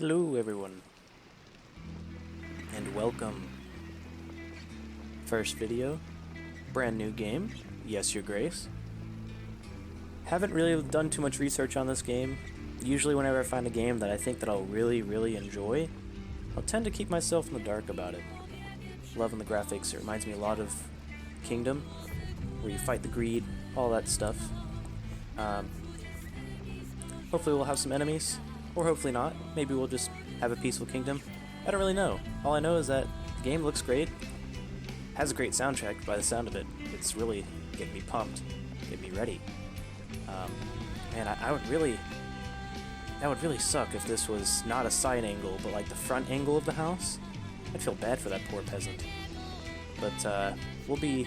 Hello everyone, and welcome. First video, brand new game, yes your grace. Haven't really done too much research on this game. Usually whenever I find a game that I think that I'll really enjoy, I'll tend to keep myself in the dark about it. Loving the graphics, it reminds me a lot of Kingdom, where you fight the greed, all that stuff. Hopefully we'll have some enemies, or hopefully not. Maybe we'll just have a peaceful kingdom. I don't really know. All I know is that the game looks great, has a great soundtrack by the sound of it. It's really getting me pumped, getting me ready. Man, that would really suck if this was not a side angle, but like the front angle of the house. I'd feel bad for that poor peasant. But we'll be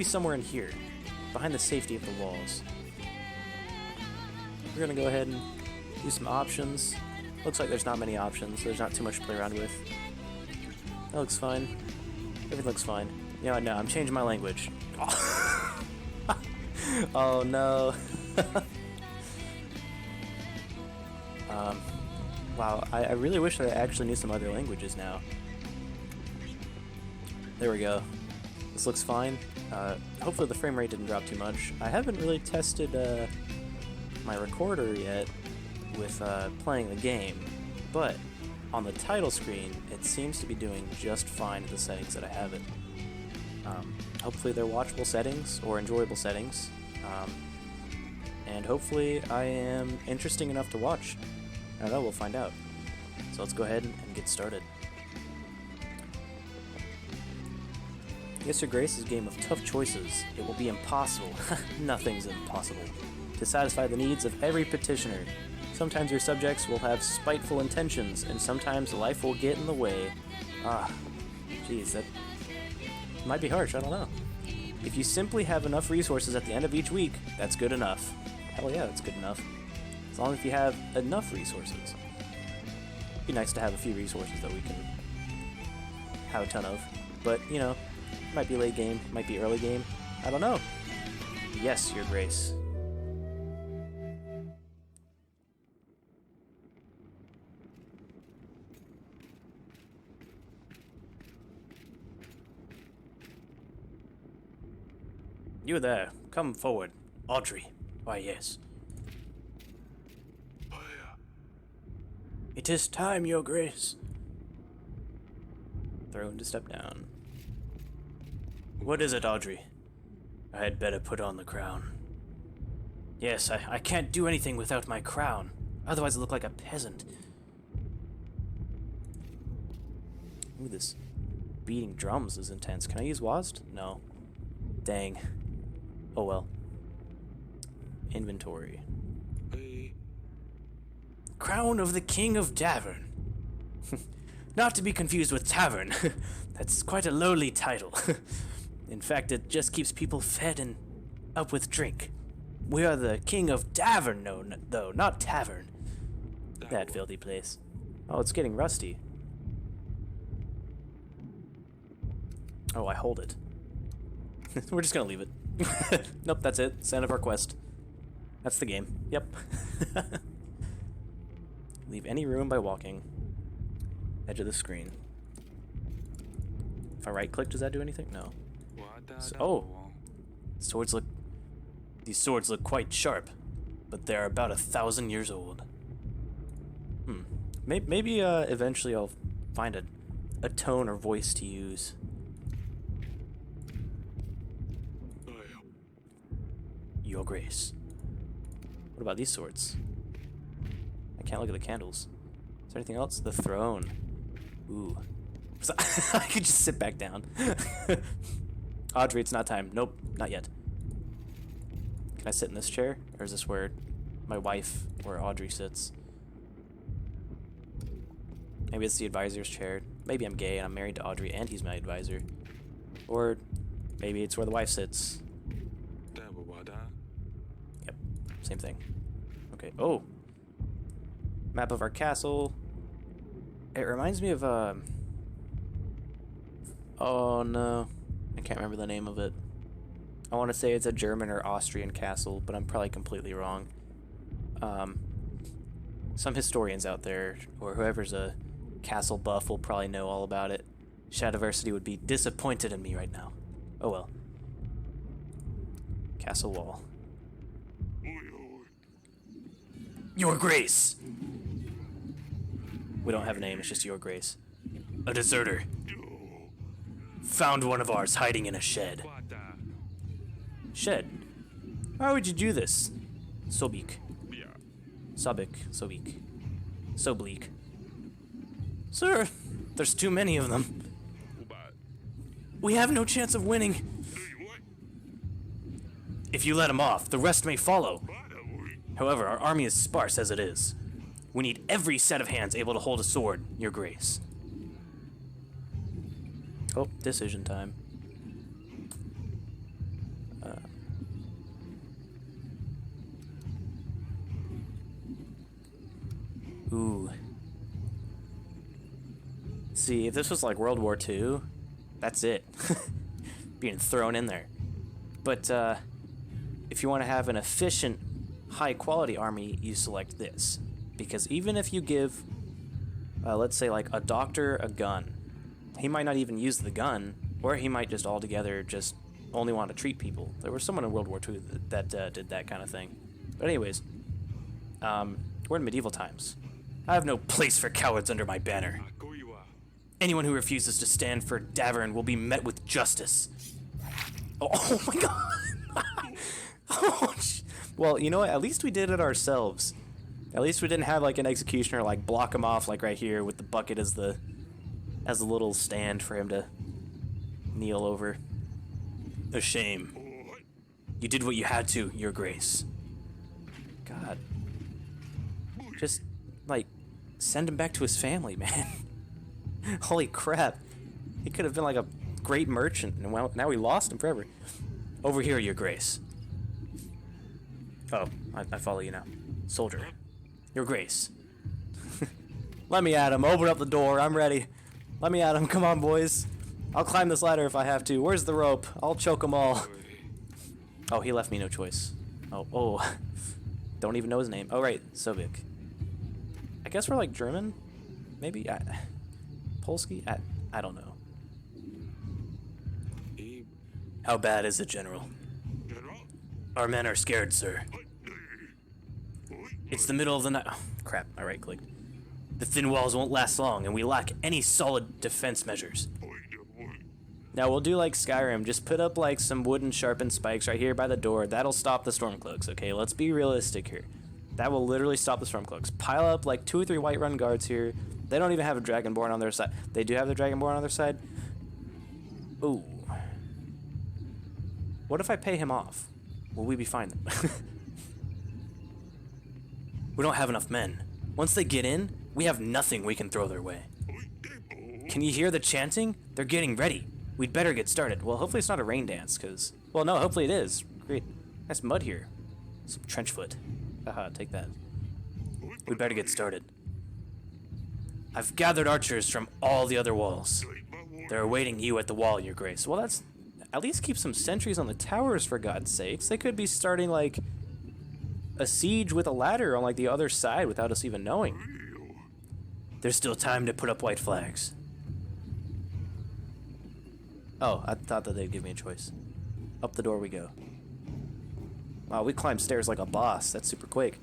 somewhere in here, behind the safety of the walls. We're gonna go ahead and do some options. Looks like there's not many options. There's not too much to play around with. That looks fine. Everything looks fine. You know what? No, I'm changing my language. Oh no. Wow, I really wish I actually knew some other languages now. There we go. This looks fine. Hopefully the frame rate didn't drop too much. I haven't really tested my recorder yet with playing the game, but on the title screen it seems to be doing just fine at the settings that I have it. Hopefully they're watchable settings or enjoyable settings, and hopefully I am interesting enough to watch. I don't know, we'll find out. So let's go ahead and get started. Yes Your Grace is a game of tough choices. It will be impossible, nothing's impossible, to satisfy the needs of every petitioner. Sometimes your subjects will have spiteful intentions, and sometimes life will get in the way. Geez, that might be harsh, I don't know. If you simply have enough resources at the end of each week, that's good enough. Hell yeah, that's good enough. As long as you have enough resources. It'd be nice to have a few resources that we can have a ton of. But, you know, might be late game, might be early game. I don't know. Yes, Your Grace. You there, come forward. Audrey. Why, yes. It is time, Your Grace. Throne to step down. What is it, Audrey? I had better put on the crown. Yes, I can't do anything without my crown. Otherwise I look like a peasant. Ooh, this beating drums is intense. Can I use WASD? No. Dang. Oh well. Inventory. Crown of the King of Davern. Not to be confused with Tavern. That's quite a lowly title. In fact, it just keeps people fed and up with drink. We are the King of Davern, though, not Tavern. That filthy place. Oh, it's getting rusty. Oh, I hold it. We're just gonna leave it. Nope, that's it. It's the end of our quest. That's the game. Yep. Leave any room by walking. Edge of the screen. If I right click, does that do anything? No. So, oh! These swords look quite sharp, but they're about 1,000 years old. Maybe eventually I'll find a tone or voice to use. Your Grace. What about these swords? I can't look at the candles. Is there anything else? The throne. Ooh. I could just sit back down. Audrey, it's not time. Nope, not yet. Can I sit in this chair? Or is this where my wife, where Audrey sits? Maybe it's the advisor's chair. Maybe I'm gay and I'm married to Audrey and he's my advisor. Or maybe it's where the wife sits. Yep, same thing. Okay, oh! Map of our castle. It reminds me of, oh no. I can't remember the name of it. I want to say it's a German or Austrian castle, but I'm probably completely wrong. Some historians out there, or whoever's a castle buff, will probably know all about it. Shadiversity would be disappointed in me right now. Oh well. Castle wall. Your Grace! We don't have a name, it's just Your Grace. A deserter. Found one of ours hiding in a shed. Shed? Why would you do this? Sobik. Sobik. Sobik. So bleak. Sir, there's too many of them. We have no chance of winning. If you let him off, the rest may follow. However, our army is sparse as it is. We need every set of hands able to hold a sword, Your Grace. Oh, decision time. Ooh. See, if this was like World War II, that's it. Being thrown in there. But if you want to have an efficient, high-quality army, you select this. Because even if you give, let's say like a doctor a gun, he might not even use the gun, or he might just altogether just only want to treat people. There was someone in World War II that did that kind of thing. But anyways, we're in medieval times. I have no place for cowards under my banner. Anyone who refuses to stand for Davern will be met with justice. Oh my god! Oh, well, you know what? At least we did it ourselves. At least we didn't have like an executioner like block him off like right here with the bucket as the little stand for him to kneel over. A shame. You did what you had to, Your Grace. God. Just like send him back to his family, man. Holy crap. He could have been like a great merchant, and well, now we lost him forever. Over here, Your Grace. Oh, I follow you now. Soldier. Your Grace. Let me at him. Open up the door. I'm ready. Let me at him. Come on, boys. I'll climb this ladder if I have to. Where's the rope? I'll choke them all. Oh, he left me no choice. Oh. Don't even know his name. Oh, right. Sobik. I guess we're like German? Maybe? Polski? I don't know. How bad is it, General? Our men are scared, sir. It's the middle of the night. Oh, crap. I right-clicked. The thin walls won't last long, and we lack any solid defense measures. Now, we'll do like Skyrim. Just put up like some wooden sharpened spikes right here by the door. That'll stop the Stormcloaks, okay? Let's be realistic here. That will literally stop the Stormcloaks. Pile up like 2 or 3 Whiterun guards here. They don't even have a Dragonborn on their side. They do have the Dragonborn on their side. Ooh. What if I pay him off? Will we be fine then? We don't have enough men. Once they get in, we have nothing we can throw their way. Can you hear the chanting? They're getting ready. We'd better get started. Well, hopefully it's not a rain dance, because... Well, no, hopefully it is. Great. Nice mud here. Some trench foot. Haha, take that. We'd better get started. I've gathered archers from all the other walls. They're awaiting you at the wall, Your Grace. Well, that's... At least keep some sentries on the towers, for God's sakes. They could be starting, like, a siege with a ladder on, like, the other side without us even knowing. There's still time to put up white flags. Oh, I thought that they'd give me a choice. Up the door we go. Wow, we climbed stairs like a boss. That's super quick.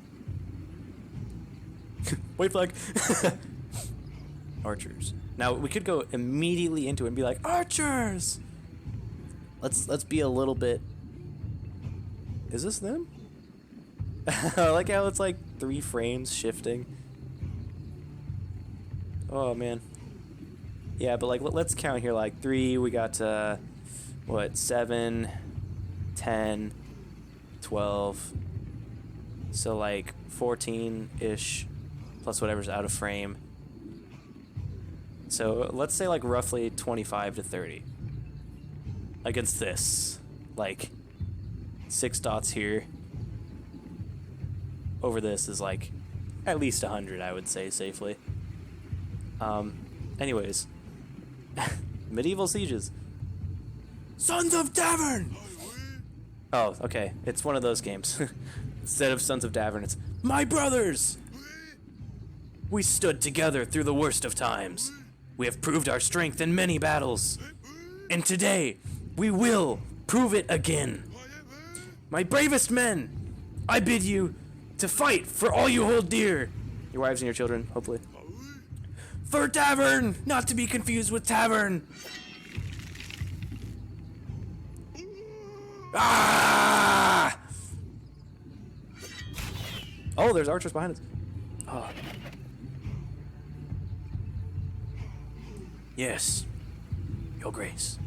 White flag! Archers. Now, we could go immediately into it and be like, Archers! Let's be a little bit... Is this them? I like how it's like 3 frames shifting. Oh, man. Yeah, but like, let's count here, like 3, we got, what, 7, 10, 12, so like 14-ish, plus whatever's out of frame. So let's say like roughly 25 to 30. Against this, like 6 dots here. Over this is like at least 100, I would say safely. Anyways, medieval sieges. Sons of Davern! Oh, okay. It's one of those games. Instead of Sons of Davern, it's my brothers! We stood together through the worst of times. We have proved our strength in many battles. And today, we will prove it again. My bravest men, I bid you to fight for all you hold dear. Your wives and your children, hopefully. For tavern, not to be confused with tavern. Ah! Oh, there's archers behind us. Oh. Yes, Your Grace.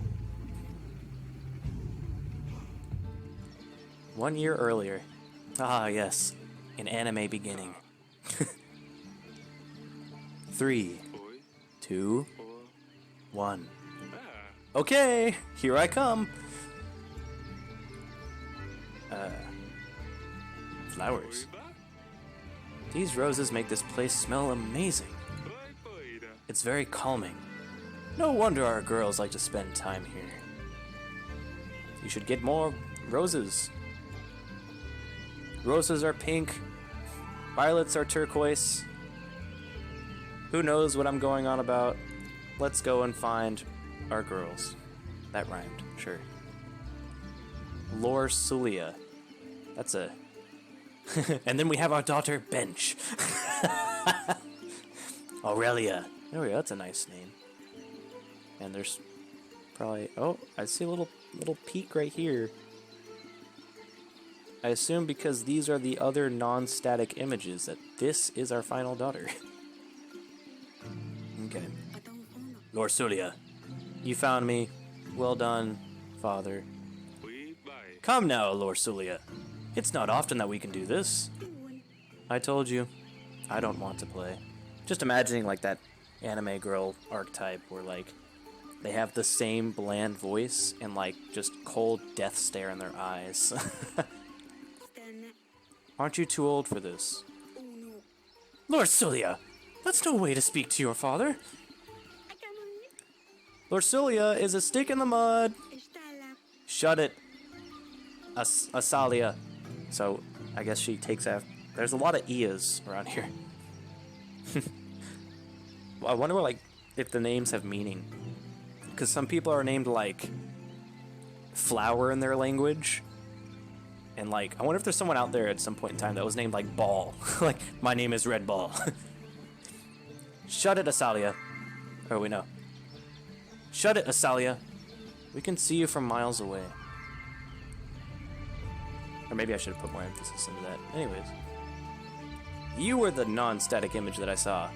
1 year earlier. Ah, yes. An anime beginning. 3, 2, 1. Okay, here I come. Flowers. These roses make this place smell amazing. It's very calming. No wonder our girls like to spend time here. You should get more roses. Roses are pink. Violets are turquoise. Who knows what I'm going on about? Let's go and find our girls. That rhymed, sure. Lor Sulia. That's a... And then we have our daughter, Bench. Aurelia. There we go, that's a nice name. And there's probably... Oh, I see a little peak right here. I assume because these are the other non-static images that this is our final daughter. Okay. Lord Sulia, you found me. Well done, father. Come now, Lord Sulia. It's not often that we can do this. I told you, I don't want to play. Just imagining like that anime girl archetype where like they have the same bland voice and like just cold death stare in their eyes. Aren't you too old for this? Lord Sulia, that's no way to speak to your father. Lord Sulia is a stick in the mud. Shut it. Asalia. So, I guess she takes after... There's a lot of Ias around here. I wonder what, like, if the names have meaning. Because some people are named, like, flower in their language. And, like, I wonder if there's someone out there at some point in time that was named, like, Ball. Like, my name is Red Ball. Shut it, Asalia. Oh, we know. Shut it, Asalia. We can see you from miles away. Or maybe I should have put more emphasis into that. Anyways. You were the non-static image that I saw.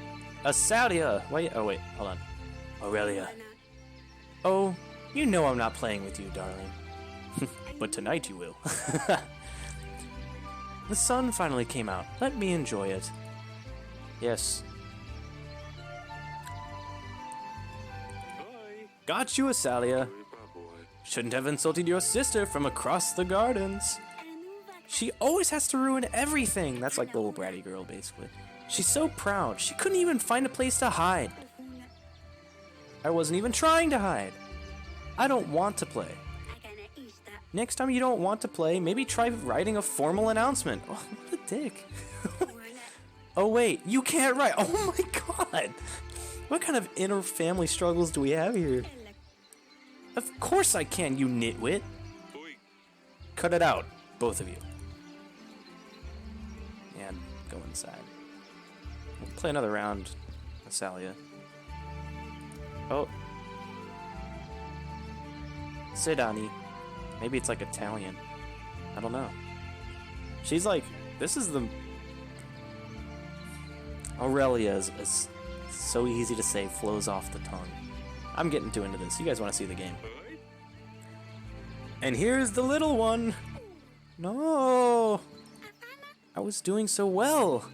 Asalia! Wait, oh wait, hold on. Aurelia. Oh, you know I'm not playing with you, darling. But tonight you will. The sun finally came out. Let me enjoy it. Yes. Got you, Asalia. Shouldn't have insulted your sister from across the gardens. She always has to ruin everything. That's like the little bratty girl, basically. She's so proud. She couldn't even find a place to hide. I wasn't even trying to hide. I don't want to play. Next time you don't want to play, maybe try writing a formal announcement. Oh, what a dick. Oh, wait. You can't write. Oh, my God. What kind of inner family struggles do we have here? Of course I can, you nitwit. Cut it out, both of you. And go inside. We'll play another round, Asalia. Oh. Sedani. Maybe it's like Italian. I don't know. She's like, this is the... Aurelia is so easy to say, flows off the tongue. I'm getting too into this. You guys want to see the game. And here's the little one. No. I was doing so well.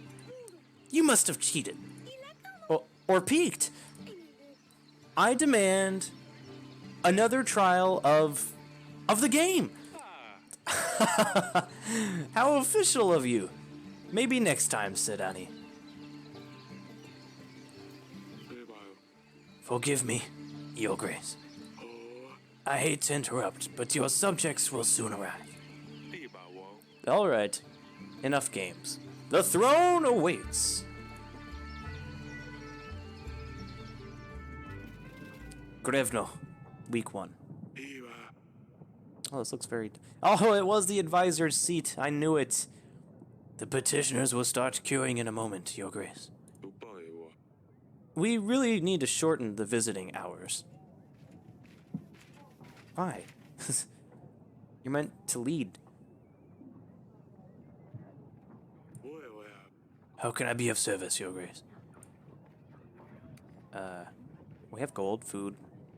You must have cheated. Or peeked. I demand another trial of the game. How official of you. Maybe next time, Sedani. Forgive me, Your Grace. I hate to interrupt, but your subjects will soon arrive. Alright, enough games. The throne awaits. Grevno. Week 1. Oh, this looks very... Oh, it was the advisor's seat. I knew it. The petitioners will start queuing in a moment, Your Grace. We really need to shorten the visiting hours. Why? You're meant to lead. How can I be of service, Your Grace? We have gold, food,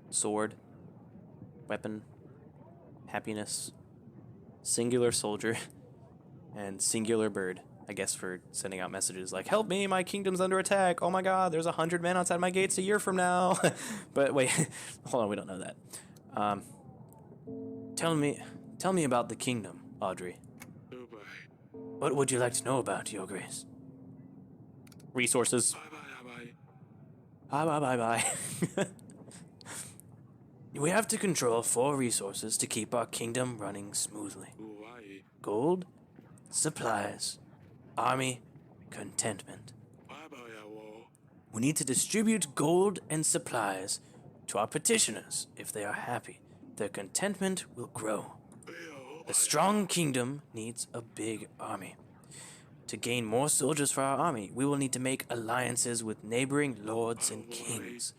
sword, weapon, happiness, singular soldier, and singular bird. I guess for sending out messages like, help me, my kingdom's under attack. Oh my god, there's 100 men outside my gates a year from now. But wait, hold on, we don't know that. Tell me about the kingdom, Audrey. What would you like to know about, Your Grace? Resources. Bye. We have to control 4 resources to keep our kingdom running smoothly. Gold, supplies, army, contentment. We need to distribute gold and supplies to our petitioners. If they are happy, their contentment will grow. A strong kingdom needs a big army. To gain more soldiers for our army, we will need to make alliances with neighboring lords and kings.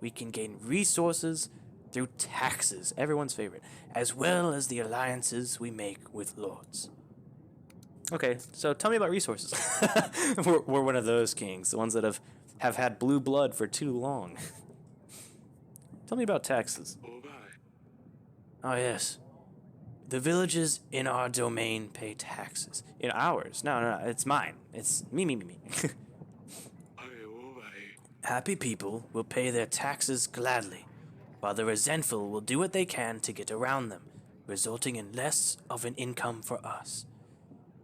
We can gain resources through taxes, everyone's favorite, as well as the alliances we make with lords. Okay, so tell me about resources. we're one of those kings, the ones that have had blue blood for too long. Tell me about taxes. Oh, yes. The villages in our domain pay taxes. In ours? No, it's mine. It's me. Happy people will pay their taxes gladly, while the resentful will do what they can to get around them, resulting in less of an income for us.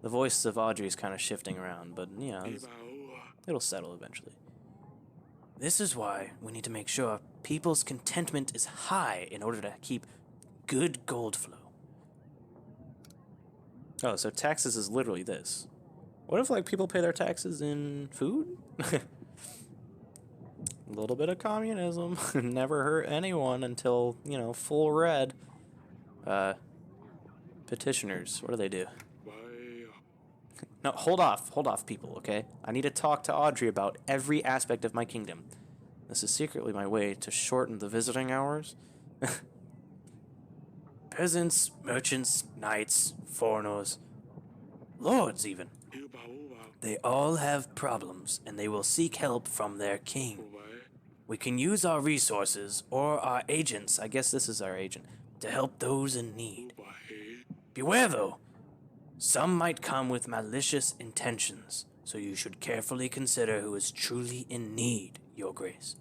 The voice of Audrey is kind of shifting around, but, you know, it'll settle eventually. This is why we need to make sure people's contentment is high in order to keep good gold flow. Oh, so taxes is literally this. What if, like, people pay their taxes in food? A little bit of communism. Never hurt anyone until, you know, full red. Petitioners, what do they do? No, hold off, people, okay? I need to talk to Audrey about every aspect of my kingdom. This is secretly my way to shorten the visiting hours. Peasants, merchants, knights, foreigners, lords even. They all have problems, and they will seek help from their king. We can use our resources, or our agents, I guess this is our agent, to help those in need. Beware, though. Some might come with malicious intentions, so you should carefully consider who is truly in need, Your Grace.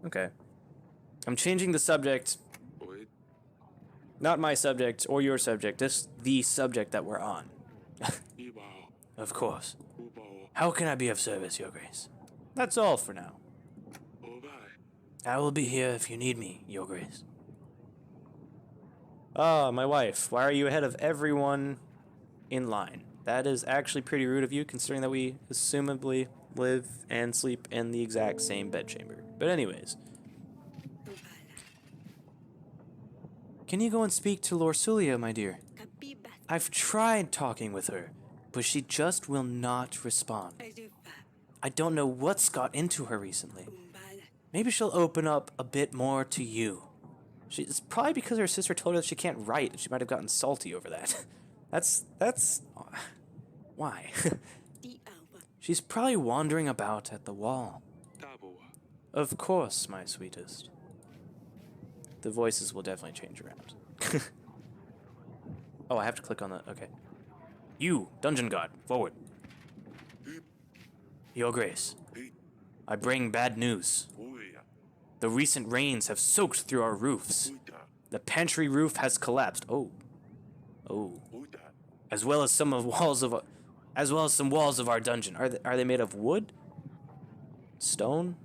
Okay. I'm changing the subject. Not my subject or your subject, just the subject that we're on. Of course. How can I be of service, Your Grace? That's all for now. I will be here if you need me, Your Grace. Ah, my wife. Why are you ahead of everyone in line? That is actually pretty rude of you, considering that we assumably live and sleep in the exact same bedchamber. But anyways. Can you go and speak to Lorsulia, my dear? I've tried talking with her, but she just will not respond. I don't know what's got into her recently. Maybe she'll open up a bit more to you. It's probably because her sister told her that she can't write, and she might have gotten salty over that. That's... Why? She's probably wandering about at the wall. Of course, my sweetest. The voices will definitely change around. Oh, I have to click on that. Okay. You, Dungeon Guard, forward. Your Grace, I bring bad news. The recent rains have soaked through our roofs. The pantry roof has collapsed. Oh. As well as some walls of our dungeon. Are they made of wood? Stone?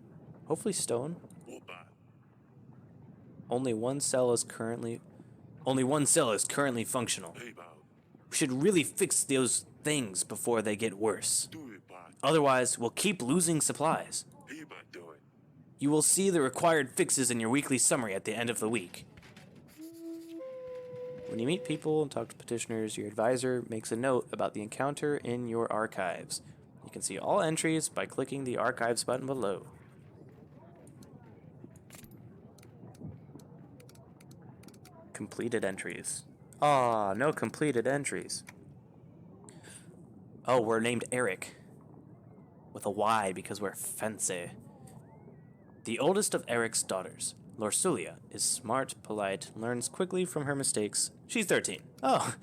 Hopefully stone. Only one cell is currently functional. We should really fix those things before they get worse. Otherwise, we'll keep losing supplies. You will see the required fixes in your weekly summary at the end of the week. When you meet people and talk to petitioners, your advisor makes a note about the encounter in your archives. You can see all entries by clicking the Archives button below. Completed entries. Ah, no completed entries. Oh, we're named Eric. With a Y because we're fancy. The oldest of Eric's daughters, Lorsulia, is smart, polite, learns quickly from her mistakes. She's 13. Oh,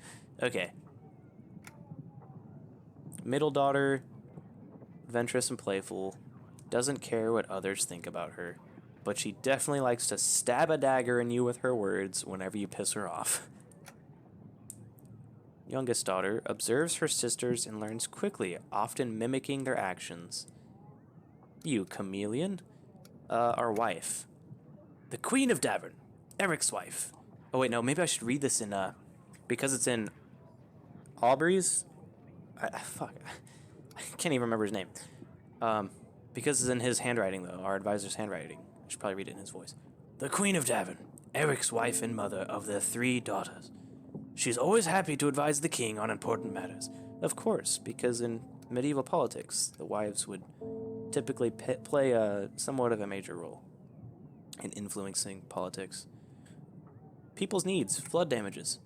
okay. Middle daughter, adventurous and playful, doesn't care what others think about her, but she definitely likes to stab a dagger in you with her words whenever you piss her off. Youngest daughter observes her sisters and learns quickly, often mimicking their actions. You, chameleon, our wife. The Queen of Davern, Eric's wife. Oh wait, no, maybe I should read this in, because it's in Aubrey's? Fuck, I can't even remember his name. Because it's in his handwriting, though, our advisor's handwriting. I should probably read it in his voice. The Queen of Davern, Eric's wife and mother of their 3 daughters. She's always happy to advise the king on important matters. Of course, because in medieval politics, the wives would typically play somewhat of a major role in influencing politics. People's needs, flood damages.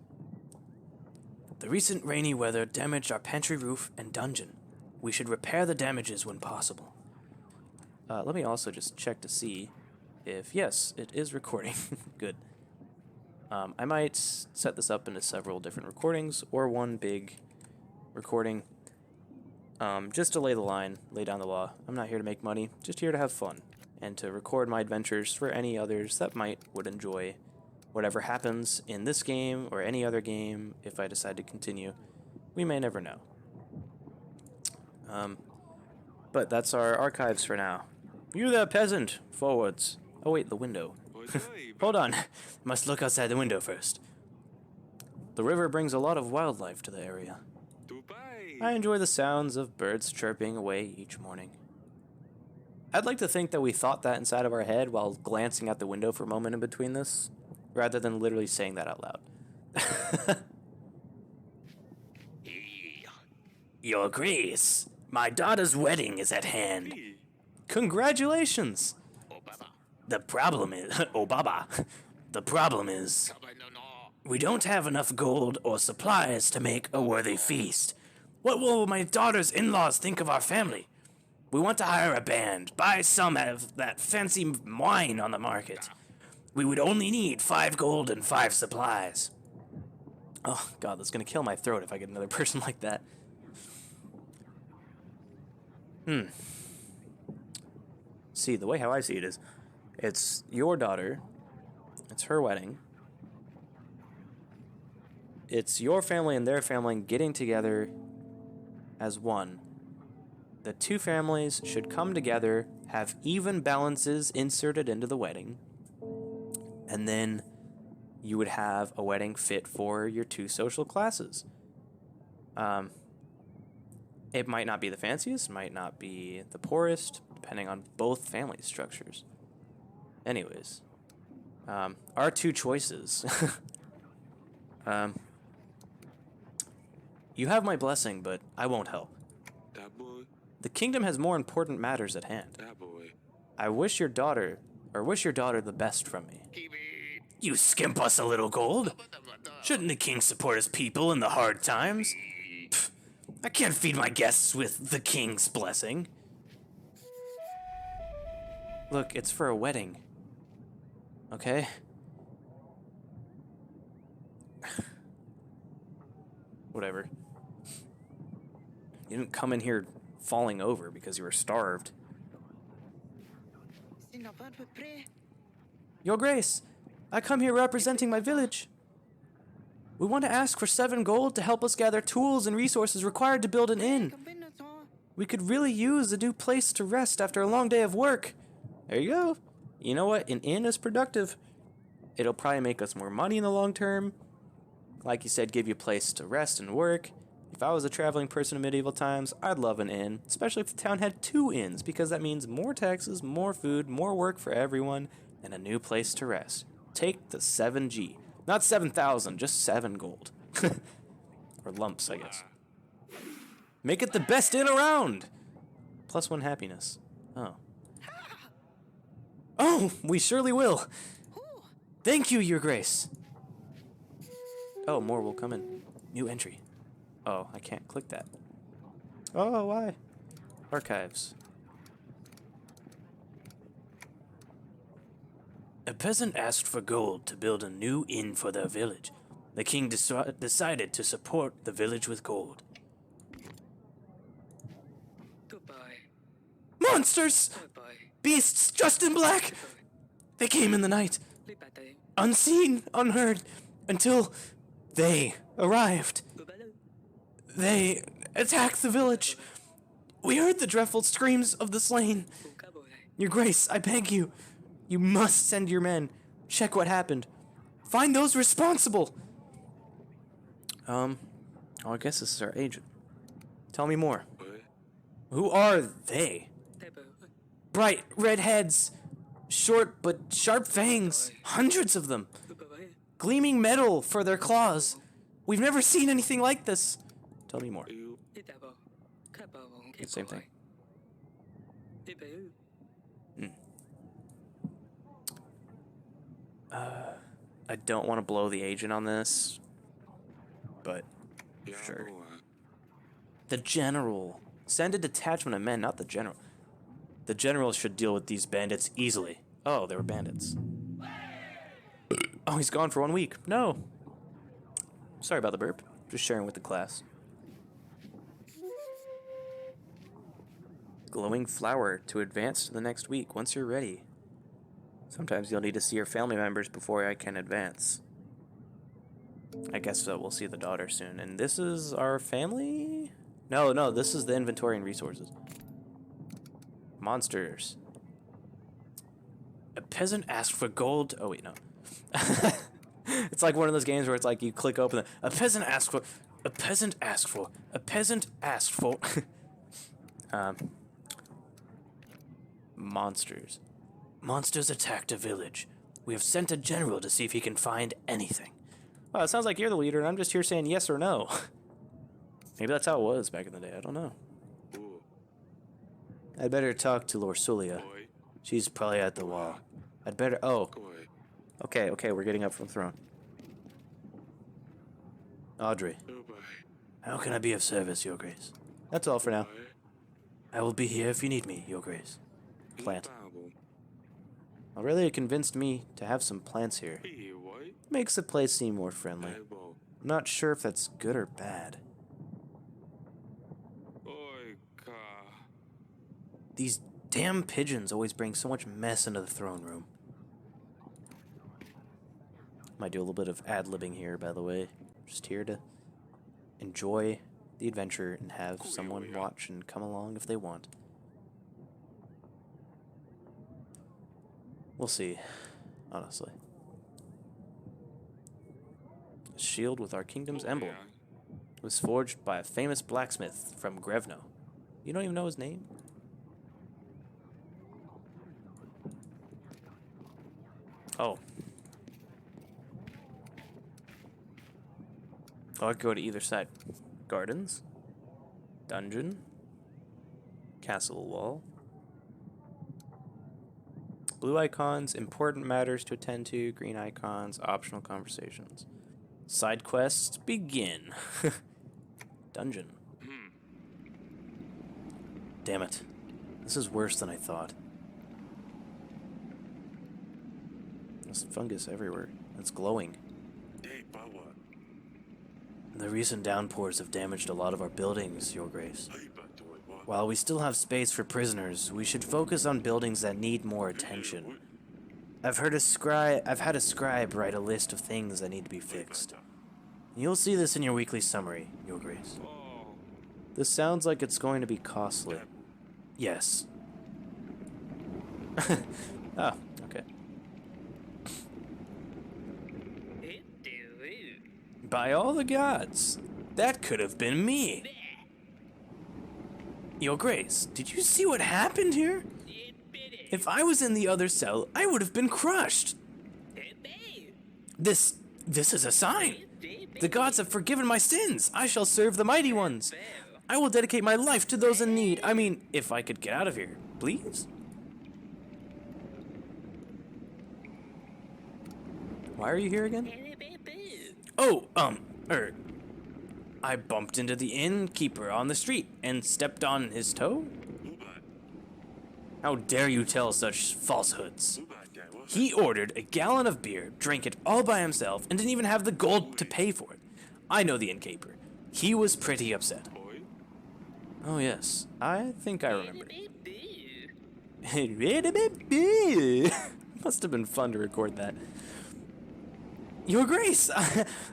The recent rainy weather damaged our pantry roof and dungeon. We should repair the damages when possible. Let me also just check to see if, yes, it is recording. Good. I might set this up into several different recordings or one big recording. Just to lay the line, lay down the law. I'm not here to make money, just here to have fun and to record my adventures for any others that would enjoy whatever happens in this game or any other game if I decide to continue. We may never know. But that's our archives for now. You there, peasant! Forwards. Oh wait, the window. Hold on. Must look outside the window first. The river brings a lot of wildlife to the area. I enjoy the sounds of birds chirping away each morning. I'd like to think that we thought that inside of our head while glancing out the window for a moment in between this, rather than literally saying that out loud. Your Grace, my daughter's wedding is at hand. Congratulations! The problem is... Oh, Baba. The problem is... we don't have enough gold or supplies to make a worthy feast. What will my daughter's in-laws think of our family? We want to hire a band, buy some of that fancy wine on the market. We would only need 5 gold and 5 supplies. Oh, God, that's going to kill my throat if I get another person like that. See, the way how I see it is, it's your daughter, it's her wedding, it's your family and their family getting together as one. The 2 families should come together, have even balances inserted into the wedding, and then you would have a wedding fit for your 2 social classes. It might not be the fanciest, might not be the poorest, depending on both family structures. Anyways, our 2 choices. You have my blessing, but I won't help. The kingdom has more important matters at hand. I wish your daughter the best from me. You skimp us a little gold. Shouldn't the king support his people in the hard times? Pfft, I can't feed my guests with the king's blessing. Look, it's for a wedding. Okay? Whatever. You didn't come in here falling over because you were starved. Your Grace, I come here representing my village. We want to ask for 7 gold to help us gather tools and resources required to build an inn. We could really use a new place to rest after a long day of work. There you go. You know what? An inn is productive. It'll probably make us more money in the long term. Like you said, give you a place to rest and work. If I was a traveling person in medieval times, I'd love an inn, especially if the town had 2 inns, because that means more taxes, more food, more work for everyone, and a new place to rest. Take the 7G. Not 7,000, just 7 gold. Or lumps, I guess. Make it the best inn around! +1 happiness. Oh. Oh, we surely will! Thank you, Your Grace! Oh, more will come in. New entry. Oh, I can't click that. Oh, why? Archives. A peasant asked for gold to build a new inn for their village. The king decided to support the village with gold. Goodbye. Monsters! Goodbye. Beasts dressed in black! They came in the night. Unseen, unheard, until they arrived. They attacked the village. We heard the dreadful screams of the slain. Your Grace, I beg you. You must send your men. Check what happened. Find those responsible. Oh, I guess this is our agent. Tell me more. Who are they? Bright red heads. Short but sharp fangs. Hundreds of them. Gleaming metal for their claws. We've never seen anything like this. Tell me more. Same thing. I don't want to blow the agent on this, but sure. The general. Send a detachment of men, not the general. The general should deal with these bandits easily. Oh, they were bandits. Oh, he's gone for 1 week. No. Sorry about the burp. Just sharing with the class. Glowing flower to advance to the next week once you're ready. Sometimes you'll need to see your family members before I can advance. I guess we'll see the daughter soon. And this is our family? No, this is the inventory and resources. Monsters. A peasant asked for gold. Oh, wait, no. It's like one of those games where it's like you click open a peasant asked for. A peasant asked for. A peasant asked for. Monsters. Monsters attacked a village. We have sent a general to see if he can find anything. Wow, it sounds like you're the leader, and I'm just here saying yes or no. Maybe that's how it was back in the day. I don't know. I'd better talk to Lorsulia. She's probably at the wall. I'd better... Oh. Okay, we're getting up from the throne. Audrey. How can I be of service, Your Grace? That's all for now. I will be here if you need me, Your Grace. Plant. Aurelia convinced me to have some plants here. Makes the place seem more friendly. I'm not sure if that's good or bad. These damn pigeons always bring so much mess into the throne room. Might do a little bit of ad-libbing here, by the way. Just here to enjoy the adventure and have someone watch and come along if they want. We'll see, honestly. A shield with our kingdom's emblem. It was forged by a famous blacksmith from Grevno. You don't even know his name? Oh. Oh, I could go to either side. Gardens. Dungeon. Castle wall. Blue icons, important matters to attend to. Green icons, optional conversations. Side quests, begin. Dungeon. Damn it. This is worse than I thought. There's fungus everywhere. It's glowing. The recent downpours have damaged a lot of our buildings, Your Grace. While we still have space for prisoners, we should focus on buildings that need more attention. I've had a scribe write a list of things that need to be fixed. You'll see this in your weekly summary, Your Grace. This sounds like it's going to be costly. Yes. Ah, okay. By all the gods. That could have been me. Your Grace, did you see what happened here? If I was in the other cell, I would have been crushed. This is a sign. The gods have forgiven my sins. I shall serve the mighty ones. I will dedicate my life to those in need. I mean, if I could get out of here, please. Why are you here again? Oh, I bumped into the innkeeper on the street and stepped on his toe? How dare you tell such falsehoods? He ordered a gallon of beer, drank it all by himself, and didn't even have the gold to pay for it. I know the innkeeper. He was pretty upset. Oh yes, I think I remember. Must have been fun to record that. Your Grace,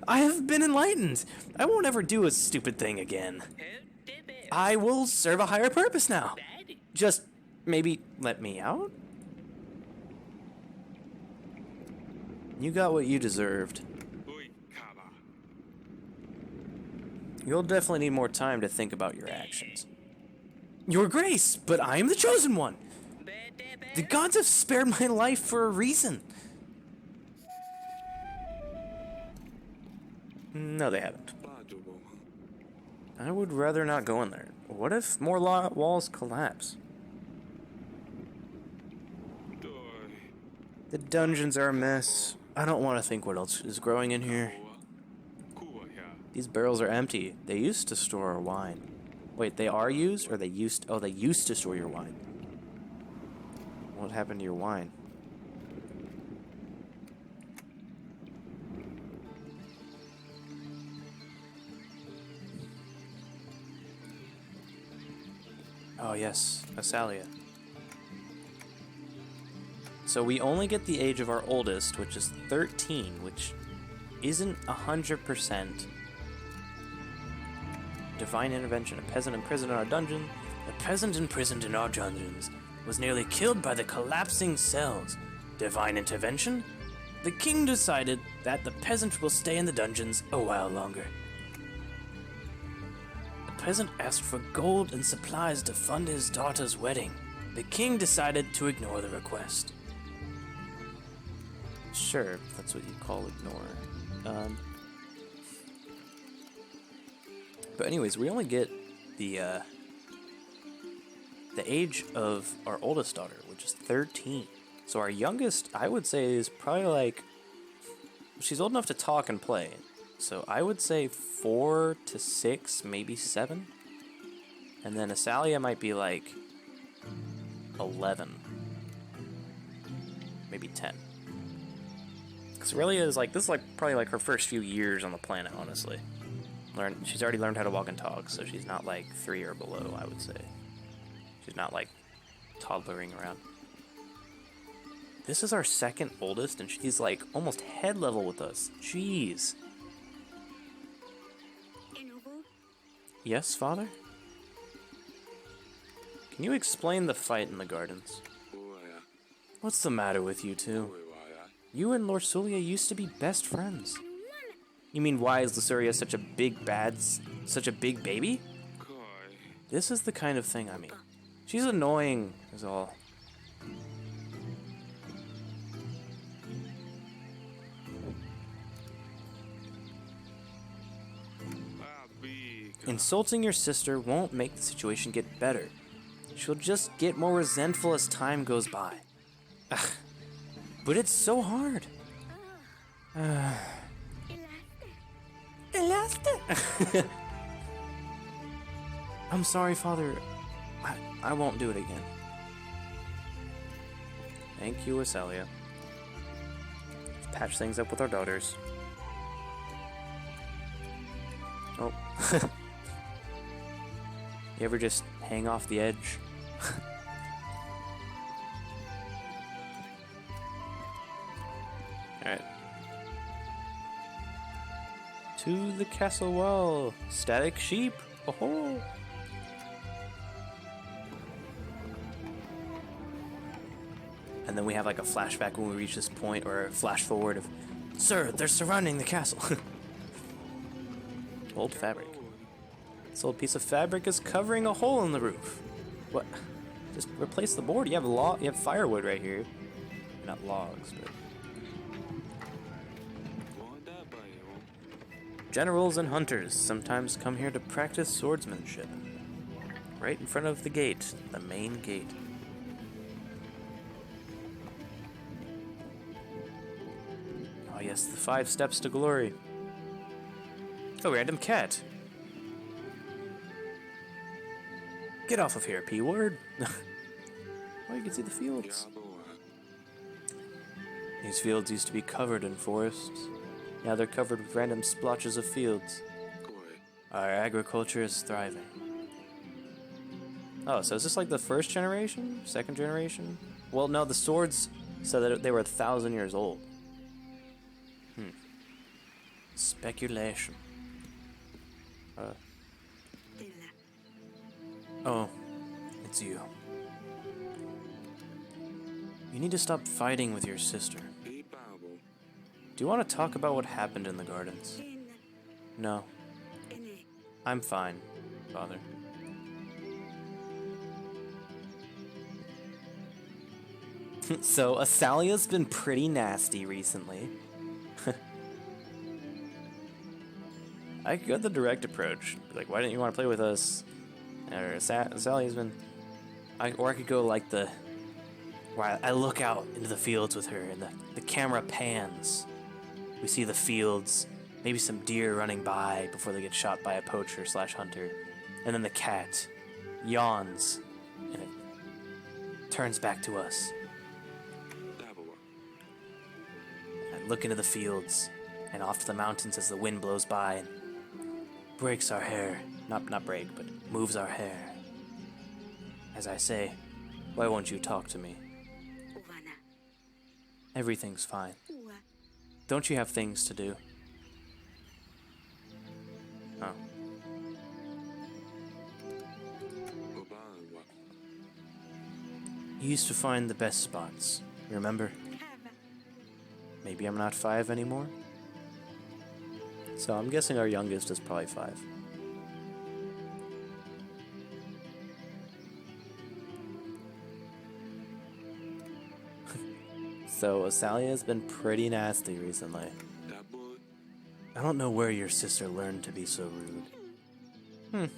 I have been enlightened. I won't ever do a stupid thing again. I will serve a higher purpose now. Just maybe let me out? You got what you deserved. You'll definitely need more time to think about your actions. Your Grace, but I am the chosen one. The gods have spared my life for a reason. No, they haven't. I would rather not go in there. What if more walls collapse? The dungeons are a mess. I don't want to think what else is growing in here. These barrels are empty. They used to store our wine. Wait, they are used? Or they used... Oh, they used to store your wine. What happened to your wine? Oh yes, Asalia. So we only get the age of our oldest, which is 13, which isn't 100% divine intervention. A peasant imprisoned in our dungeon. A peasant imprisoned in our dungeons was nearly killed by the collapsing cells. Divine intervention? The king decided that the peasant will stay in the dungeons a while longer. The peasant asked for gold and supplies to fund his daughter's wedding. The king decided to ignore the request. Sure, that's what you call ignore. But anyways, we only get the age of our oldest daughter, which is 13. So our youngest, I would say, is probably like... She's old enough to talk and play. So I would say 4 to 6, maybe 7. And then Asalia might be like 11. Maybe 10. Because Aurelia is like, this is like probably like her first few years on the planet, honestly. She's already learned how to walk and talk, so she's not like 3 or below, I would say. She's not like toddlering around. This is our second oldest, and she's like almost head level with us. Jeez. Yes, father? Can you explain the fight in the gardens? What's the matter with you two? You and Lord Sulia used to be best friends. You mean why is Lusuria such a big such a big baby? This is the kind of thing I mean. She's annoying, is all. Insulting your sister won't make the situation get better. She'll just get more resentful as time goes by. Ugh. But it's so hard. I'm sorry, Father. I won't do it again. Thank you, Asalia. Let's patch things up with our daughters. Oh. You ever just hang off the edge? Alright. To the castle wall. Static sheep. Oh. And then we have like a flashback when we reach this point, or a flash forward of, Sir, they're surrounding the castle. Old fabric. This old piece of fabric is covering a hole in the roof. What? Just replace the board. You have firewood right here. Not logs, but generals and hunters sometimes come here to practice swordsmanship. Right in front of the gate, the main gate. Oh yes, the 5 steps to glory. A random cat. Get off of here, P-word. Oh, you can see the fields. These fields used to be covered in forests. Now they're covered with random splotches of fields. Our agriculture is thriving. Oh, so is this like the first generation? Second generation? Well, no, the swords said that they were 1,000 years old. Speculation. Oh, it's you. You need to stop fighting with your sister. Do you want to talk about what happened in the gardens? No. I'm fine, Father. So, Asalia's been pretty nasty recently. I could go the direct approach. Be like, why didn't you want to play with us? Or Asalia's been... Or I could go like the... Where I look out into the fields with her and the camera pans. We see the fields, maybe some deer running by before they get shot by a poacher / hunter. And then the cat yawns and it turns back to us. I look into the fields and off to the mountains as the wind blows by and breaks our hair. Not break, but moves our hair. As I say, why won't you talk to me? Everything's fine. Don't you have things to do? Oh. You used to find the best spots, remember? Maybe I'm not 5 anymore? So I'm guessing our youngest is probably 5. So Asalia has been pretty nasty recently. I don't know where your sister learned to be so rude.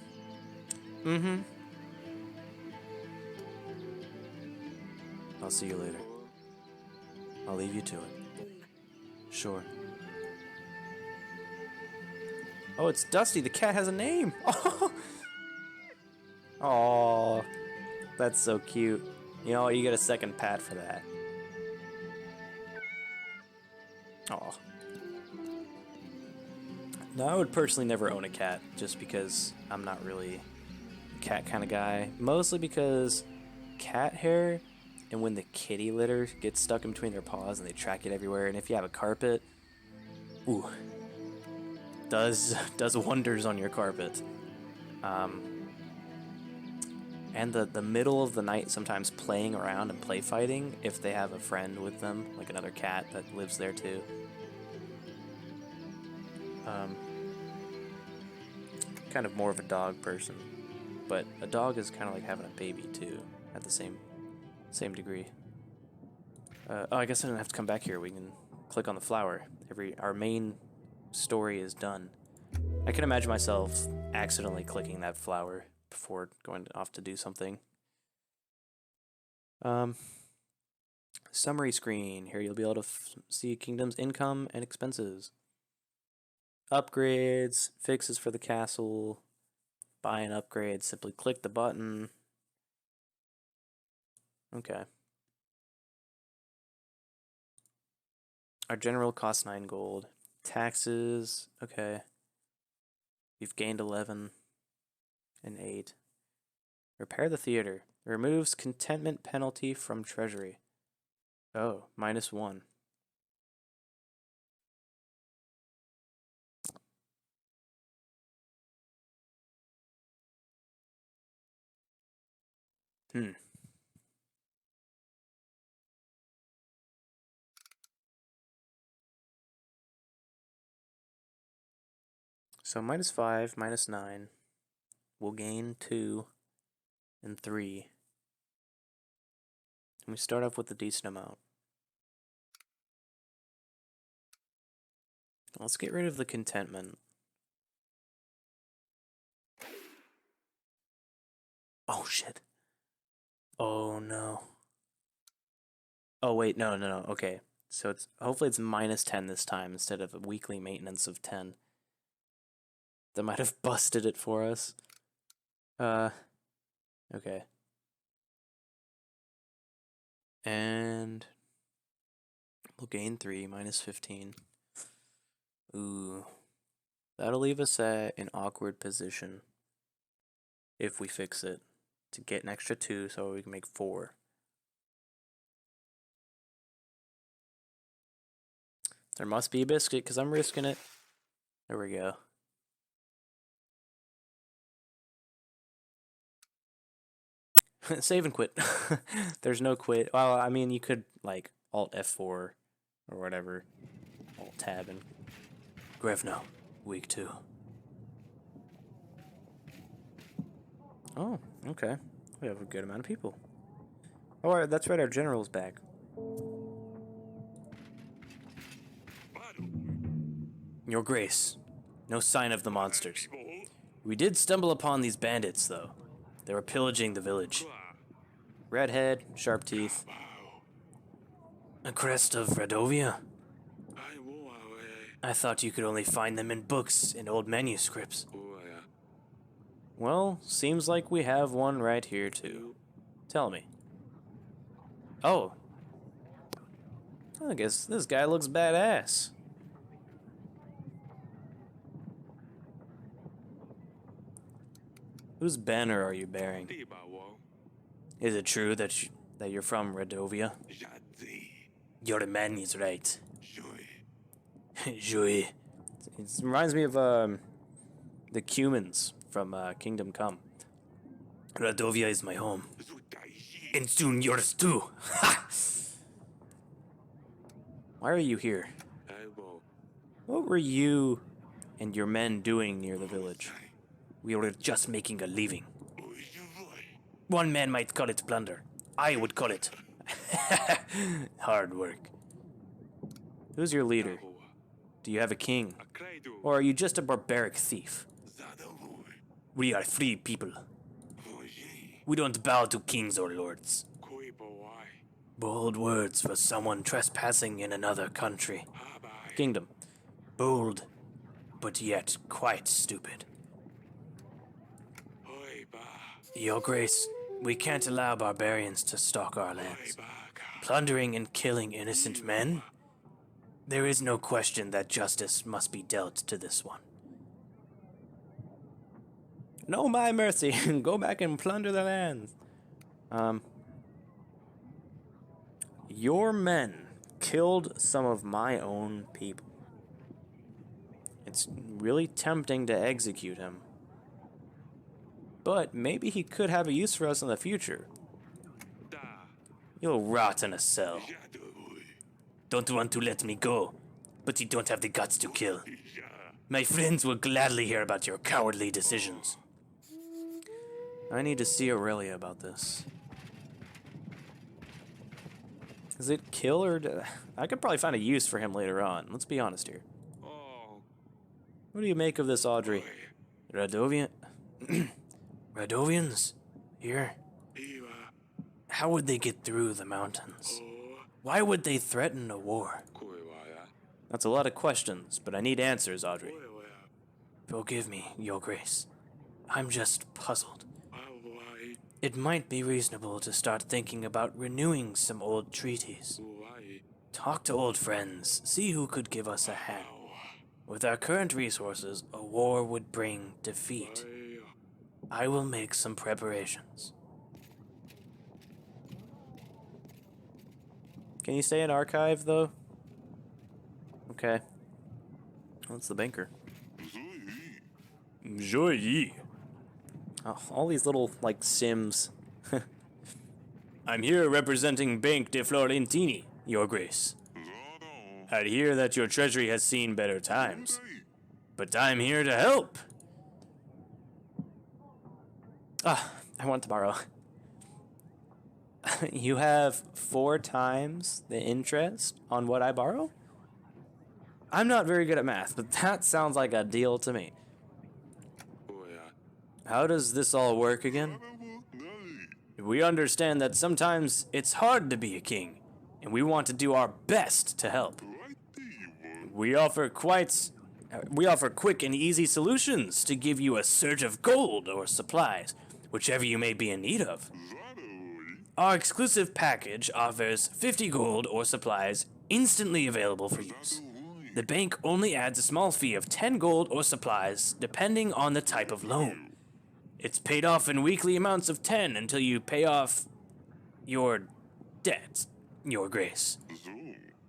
I'll see you later. I'll leave you to it. Sure. Oh, it's Dusty. The cat has a name. Oh, that's so cute. You know, you get a second pat for that. Oh. No, I would personally never own a cat, just because I'm not really a cat kind of guy. Mostly because cat hair, and when the kitty litter gets stuck in between their paws and they track it everywhere, and if you have a carpet, ooh, does wonders on your carpet. And the middle of the night, sometimes playing around and play fighting, if they have a friend with them, like another cat that lives there too. Kind of more of a dog person, but a dog is kind of like having a baby too, at the same degree. Oh, I guess I don't have to come back here. We can click on the flower. Our main story is done. I can imagine myself accidentally clicking that flower before going off to do something. Summary screen. Here you'll be able to see Kingdom's income and expenses. Upgrades, fixes for the castle, buy an upgrade, simply click the button. Okay. Our general costs 9 gold. Taxes, okay. We've gained 11 and 8. Repair the theater. Removes contentment penalty from treasury. Oh, -1. So -5, -9. we'll gain 2 and 3. And we start off with a decent amount. Let's get rid of the contentment. Oh shit. Oh no. Oh wait, no. Okay. So it's hopefully it's minus 10 this time instead of a weekly maintenance of 10. That might have busted it for us. Okay. And we'll gain 3, minus 15. Ooh. That'll leave us at an awkward position if we fix it to get an extra 2 so we can make 4. There must be a biscuit because I'm risking it. There we go. Save and quit. There's no quit. Well, I mean, you could like Alt F4 or whatever. Alt Tab and Grevno, week 2. Oh, okay. We have a good amount of people. Oh, that's right, our general's back. Your Grace, no sign of the monsters. We did stumble upon these bandits, though. They were pillaging the village. Red head, sharp teeth. A crest of Radovia? I thought you could only find them in books and old manuscripts. Well, seems like we have one right here, too. Tell me. Oh. I guess this guy looks badass. Whose banner are you bearing? Is it true that you're from Radovia? Your man is right. Joy. It reminds me of the Cumans from Kingdom Come. Radovia is my home. And soon yours too. Why are you here? What were you and your men doing near the village? We were just making a living. One man might call it plunder. I would call it hard work. Who's your leader? Do you have a king? Or are you just a barbaric thief? We are free people. We don't bow to kings or lords. Bold words for someone trespassing in another country. Kingdom. Bold, but yet quite stupid. Your Grace, we can't allow barbarians to stalk our lands. Plundering and killing innocent men? There is no question that justice must be dealt to this one. No my mercy. Go back and plunder the lands. Your men killed some of my own people. It's really tempting to execute him. But maybe he could have a use for us in the future. You'll rot in a cell. Don't want to let me go, but you don't have the guts to kill. My friends will gladly hear about your cowardly decisions. I need to see Aurelia about this. Is it kill or... I could probably find a use for him later on. Let's be honest here. What do you make of this, Audrey? Radovian... Radovians? Here? How would they get through the mountains? Why would they threaten a war? That's a lot of questions, but I need answers, Audrey. Forgive me, Your Grace. I'm just puzzled. It might be reasonable to start thinking about renewing some old treaties. Talk to old friends, see who could give us a hand. With our current resources, a war would bring defeat. I will make some preparations. Can you stay in archive, though? Okay. That's the banker. Joy. Oh, all these little, like, Sims. I'm here representing Bank de Florentini, Your Grace. I hear that your treasury has seen better times, but I'm here to help. I want to borrow. You have 4 times the interest on what I borrow? I'm not very good at math, but that sounds like a deal to me. How does this all work again? We understand that sometimes it's hard to be a king, and we want to do our best to help. We offer quick and easy solutions to give you a surge of gold or supplies, whichever you may be in need of. Our exclusive package offers 50 gold or supplies instantly available for use. The bank only adds a small fee of 10 gold or supplies depending on the type of loan. It's paid off in weekly amounts of 10 until you pay off your debt, Your Grace.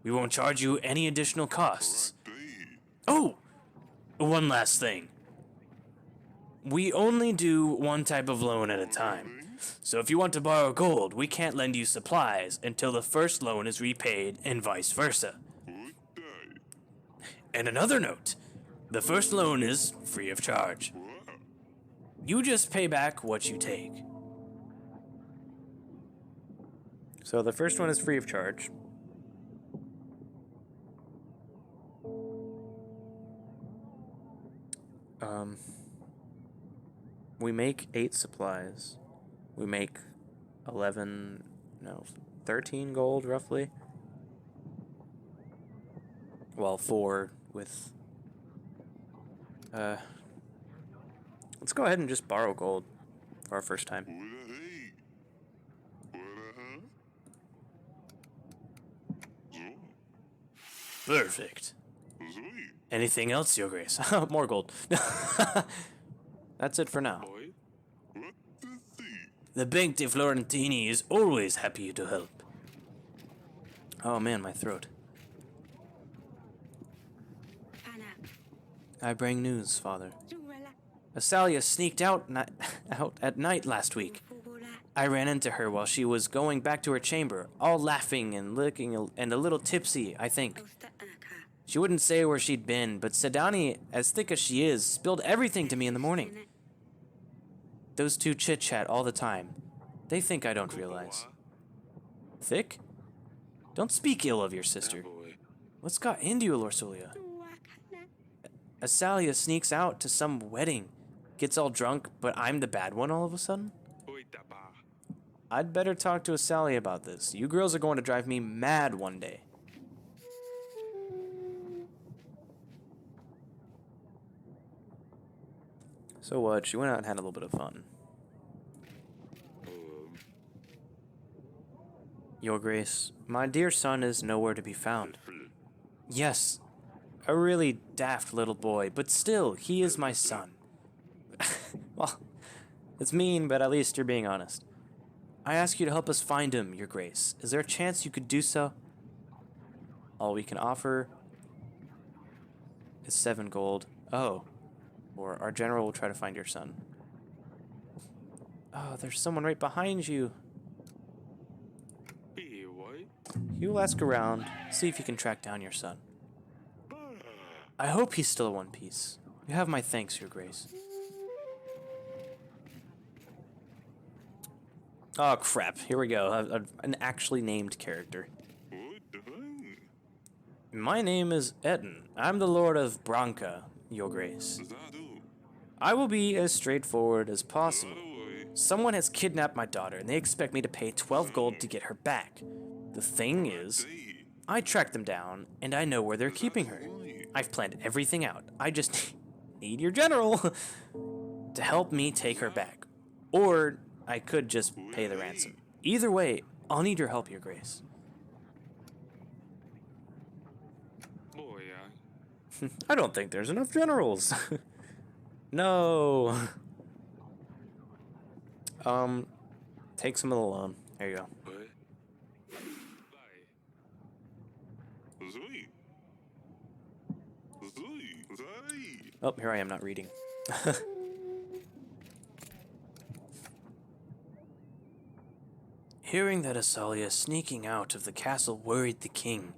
We won't charge you any additional costs. Oh! One last thing. We only do one type of loan at a time. So if you want to borrow gold, we can't lend you supplies until the first loan is repaid and vice versa. And another note, the first loan is free of charge. You just pay back what you take. So the first one is free of charge. We make 8 supplies. We make 13 gold roughly. Well, 4 with... Let's go ahead and just borrow gold for our first time. Perfect. Anything else, Your Grace? More gold. That's it for now. The Bank de Florentini is always happy to help. Oh man, my throat. I bring news, Father. Asalia sneaked out at night last week. I ran into her while she was going back to her chamber, all laughing and looking and a little tipsy, I think. She wouldn't say where she'd been, but Sedani, as thick as she is, spilled everything to me in the morning. Those two chit-chat all the time. They think I don't realize. Thick? Don't speak ill of your sister. What's got into you, Lorsulia? Asalia sneaks out to some wedding, gets all drunk, but I'm the bad one all of a sudden? I'd better talk to Asalia about this. You girls are going to drive me mad one day. So what? She went out and had a little bit of fun. Your Grace, my dear son is nowhere to be found. Yes, a really daft little boy, but still, he is my son. Well, it's mean, but at least you're being honest. I ask you to help us find him, Your Grace. Is there a chance you could do so? All we can offer is 7 gold. Oh. Or our general will try to find your son. Oh, there's someone right behind you. He will ask around, see if you can track down your son. I hope he's still in one piece. You have my thanks, Your Grace. Oh, crap. Here we go. An actually named character. My name is Etten. I'm the Lord of Branca, Your Grace. I will be as straightforward as possible. Someone has kidnapped my daughter, and they expect me to pay 12 gold to get her back. The thing is, I tracked them down, and I know where they're keeping her. I've planned everything out. I just need your general to help me take her back. Or I could just pay the ransom. Either way, I'll need your help, Your Grace. I don't think there's enough generals. No. Take some of the loan. There you go. Oh, here I am not reading. Hearing that Asalia sneaking out of the castle worried the king,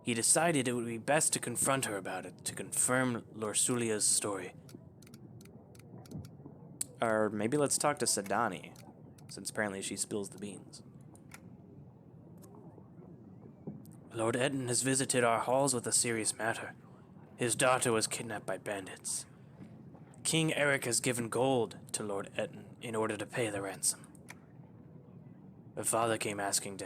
he decided it would be best to confront her about it to confirm Lorsulia's story. Or maybe let's talk to Sadani, since apparently she spills the beans. Lord Etten has visited our halls with a serious matter. His daughter was kidnapped by bandits. King Eric has given gold to Lord Etten in order to pay the ransom. Her father came asking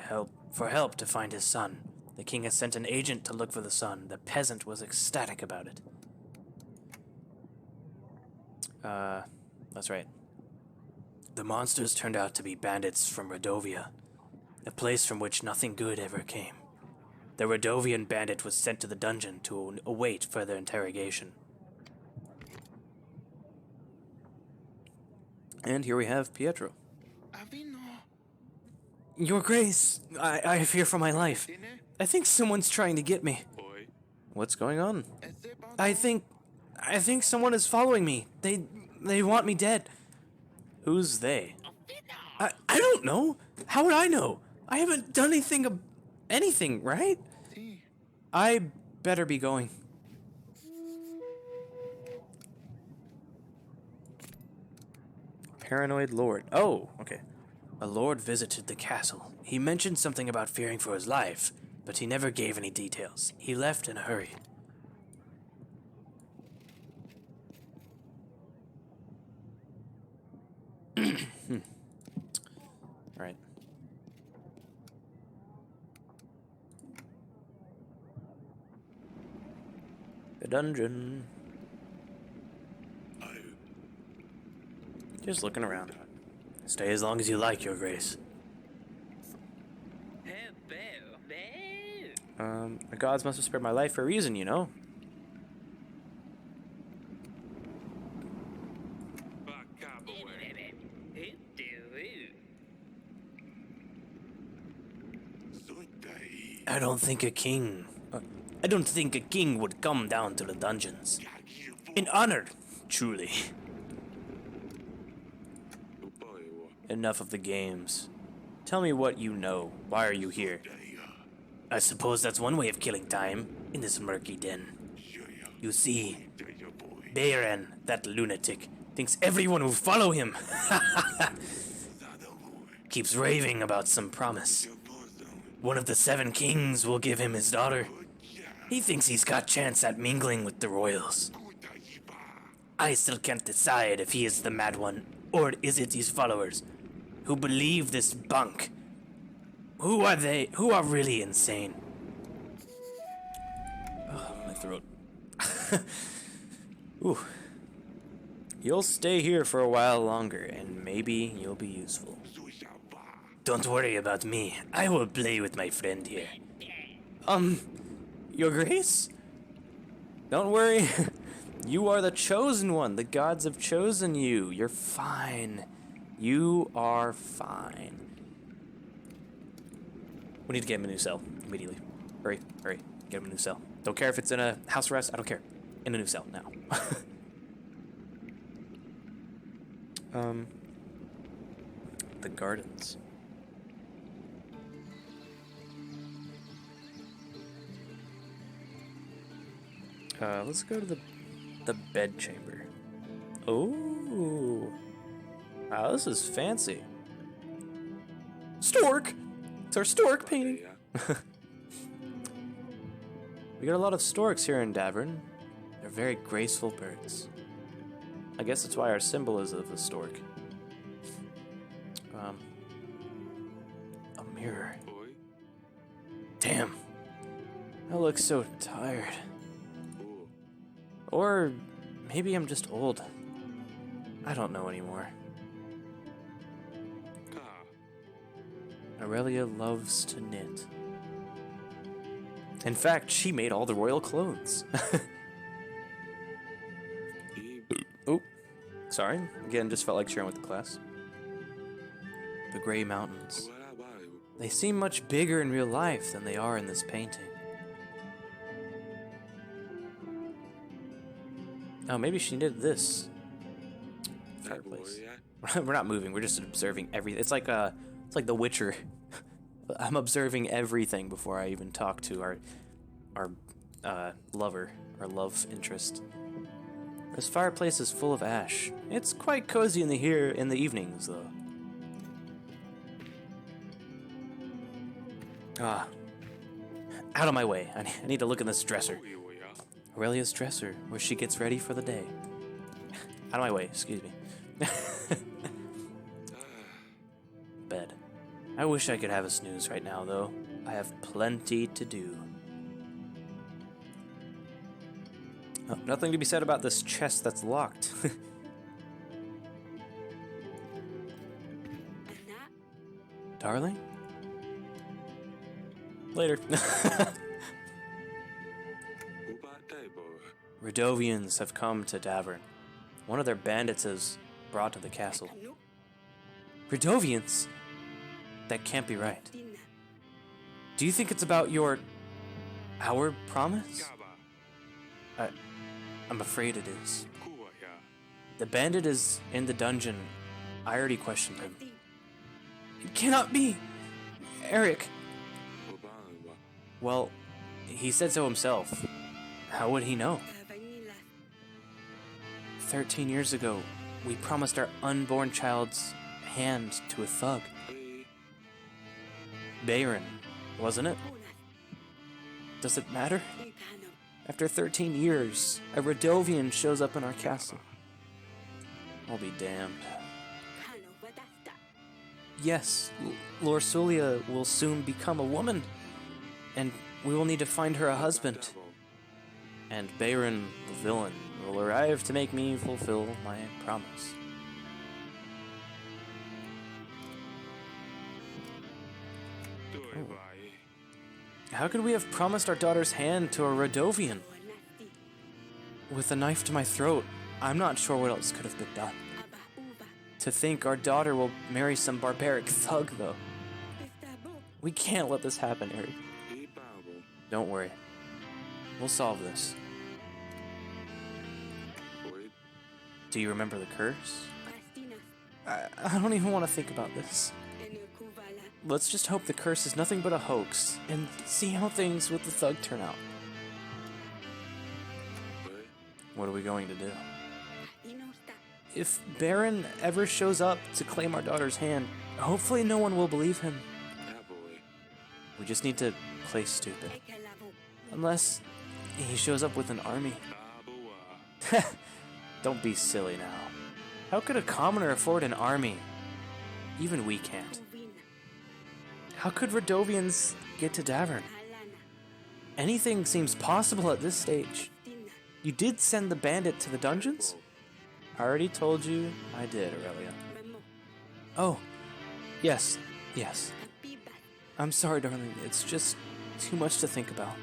for help to find his son. The king has sent an agent to look for the son. The peasant was ecstatic about it. That's right. The monsters turned out to be bandits from Redovia, a place from which nothing good ever came. The Redovian bandit was sent to the dungeon to await further interrogation. And here we have Pietro. Your Grace, I fear for my life. I think someone's trying to get me. What's going on? I think someone is following me. They want me dead. Who's they? I don't know. How would I know? I haven't done anything, right? I better be going. Paranoid Lord. Oh, okay. A lord visited the castle. He mentioned something about fearing for his life, but he never gave any details. He left in a hurry. Alright. The dungeon. Just looking around. Stay as long as you like, Your Grace. The gods must have spared my life for a reason, you know. I don't think a king would come down to the dungeons. In honor, truly. Enough of the games. Tell me what you know. Why are you here? I suppose that's one way of killing time in this murky den. You see, Bayran, that lunatic, thinks everyone will follow him. Keeps raving about some promise. One of the 7 kings will give him his daughter. He thinks he's got chance at mingling with the royals. I still can't decide if he is the mad one, or is it his followers, who believe this bunk. Who are they? Who are really insane? Oh, my throat. Ooh. You'll stay here for a while longer, and maybe you'll be useful. Don't worry about me. I will play with my friend here. Your Grace? Don't worry. You are the chosen one. The gods have chosen you. You're fine. You are fine. We need to get him a new cell immediately. Hurry, hurry. Get him a new cell. Don't care if it's in a house arrest. I don't care. In a new cell now. The gardens. Let's go to the bed chamber. Oh. Wow, this is fancy. Stork! It's our stork painting. We got a lot of storks here in Davern. They're very graceful birds. I guess that's why our symbol is of a stork. A mirror. Damn. I look so tired. Or maybe I'm just old. I don't know anymore. Aurelia loves to knit. In fact, she made all the royal clothes. Oh, sorry. Again, just felt like sharing with the class. The Grey Mountains. They seem much bigger in real life than they are in this painting. Oh, maybe she did this fireplace. We're not moving. We're just observing everything. It's like The Witcher. I'm observing everything before I even talk to our lover, our love interest. This fireplace is full of ash. It's quite cozy in the evenings, though. Ah. Out of my way. I need to look in this dresser. Aurelia's dresser, where she gets ready for the day. Out of my way, excuse me. Bed. I wish I could have a snooze right now, though. I have plenty to do. Oh, nothing to be said about this chest that's locked. Darling? Later. Radovians have come to Davern. One of their bandits is brought to the castle. Radovians? That can't be right. Do you think it's about our promise? I'm afraid it is. The bandit is in the dungeon. I already questioned him. It cannot be! Eric! Well, he said so himself. How would he know? 13 years ago, we promised our unborn child's hand to a thug. Bayron, wasn't it? Does it matter? After 13 years, a Radovian shows up in our castle. I'll be damned. Yes, Lorsulia will soon become a woman, and we will need to find her a husband. And Bayron, the villain, will arrive to make me fulfill my promise. Oh. How could we have promised our daughter's hand to a Radovian? With a knife to my throat, I'm not sure what else could have been done. To think our daughter will marry some barbaric thug, though. We can't let this happen, Eric. Don't worry. We'll solve this. Do you remember the curse? I don't even want to think about this. Let's just hope the curse is nothing but a hoax, and see how things with the thug turn out. What are we going to do? If Baron ever shows up to claim our daughter's hand, hopefully no one will believe him. We just need to play stupid. Unless he shows up with an army. Don't be silly now. How could a commoner afford an army? Even we can't. How could Radovians get to Davern? Anything seems possible at this stage. You did send the bandit to the dungeons? I already told you I did, Aurelia. Oh, yes. I'm sorry, darling. It's just too much to think about.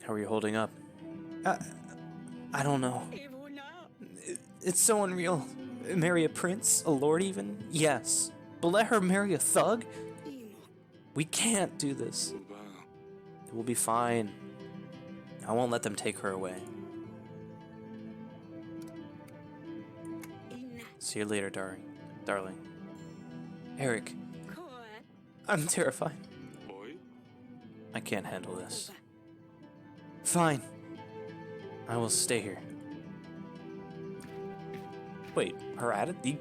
How are you holding up? I don't know. It's so unreal. Marry a prince? A lord even? Yes. But let her marry a thug? We can't do this. It will be fine. I won't let them take her away. See you later, darling. Eric. I'm terrified. I can't handle this. Fine. I will stay here. Wait, her attitude? You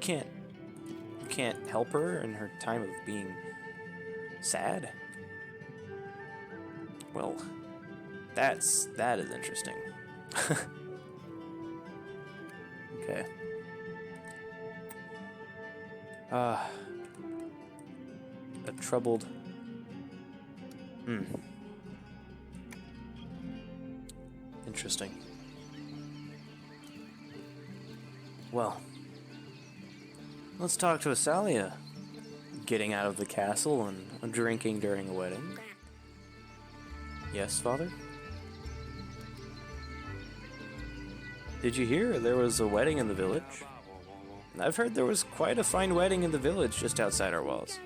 can't help her in her time of being sad? Well, that is interesting. Okay. A troubled... Interesting. Well, let's talk to Asalia. Getting out of the castle and drinking during a wedding. Yes, father? Did you hear there was a wedding in the village? I've heard there was quite a fine wedding in the village just outside our walls.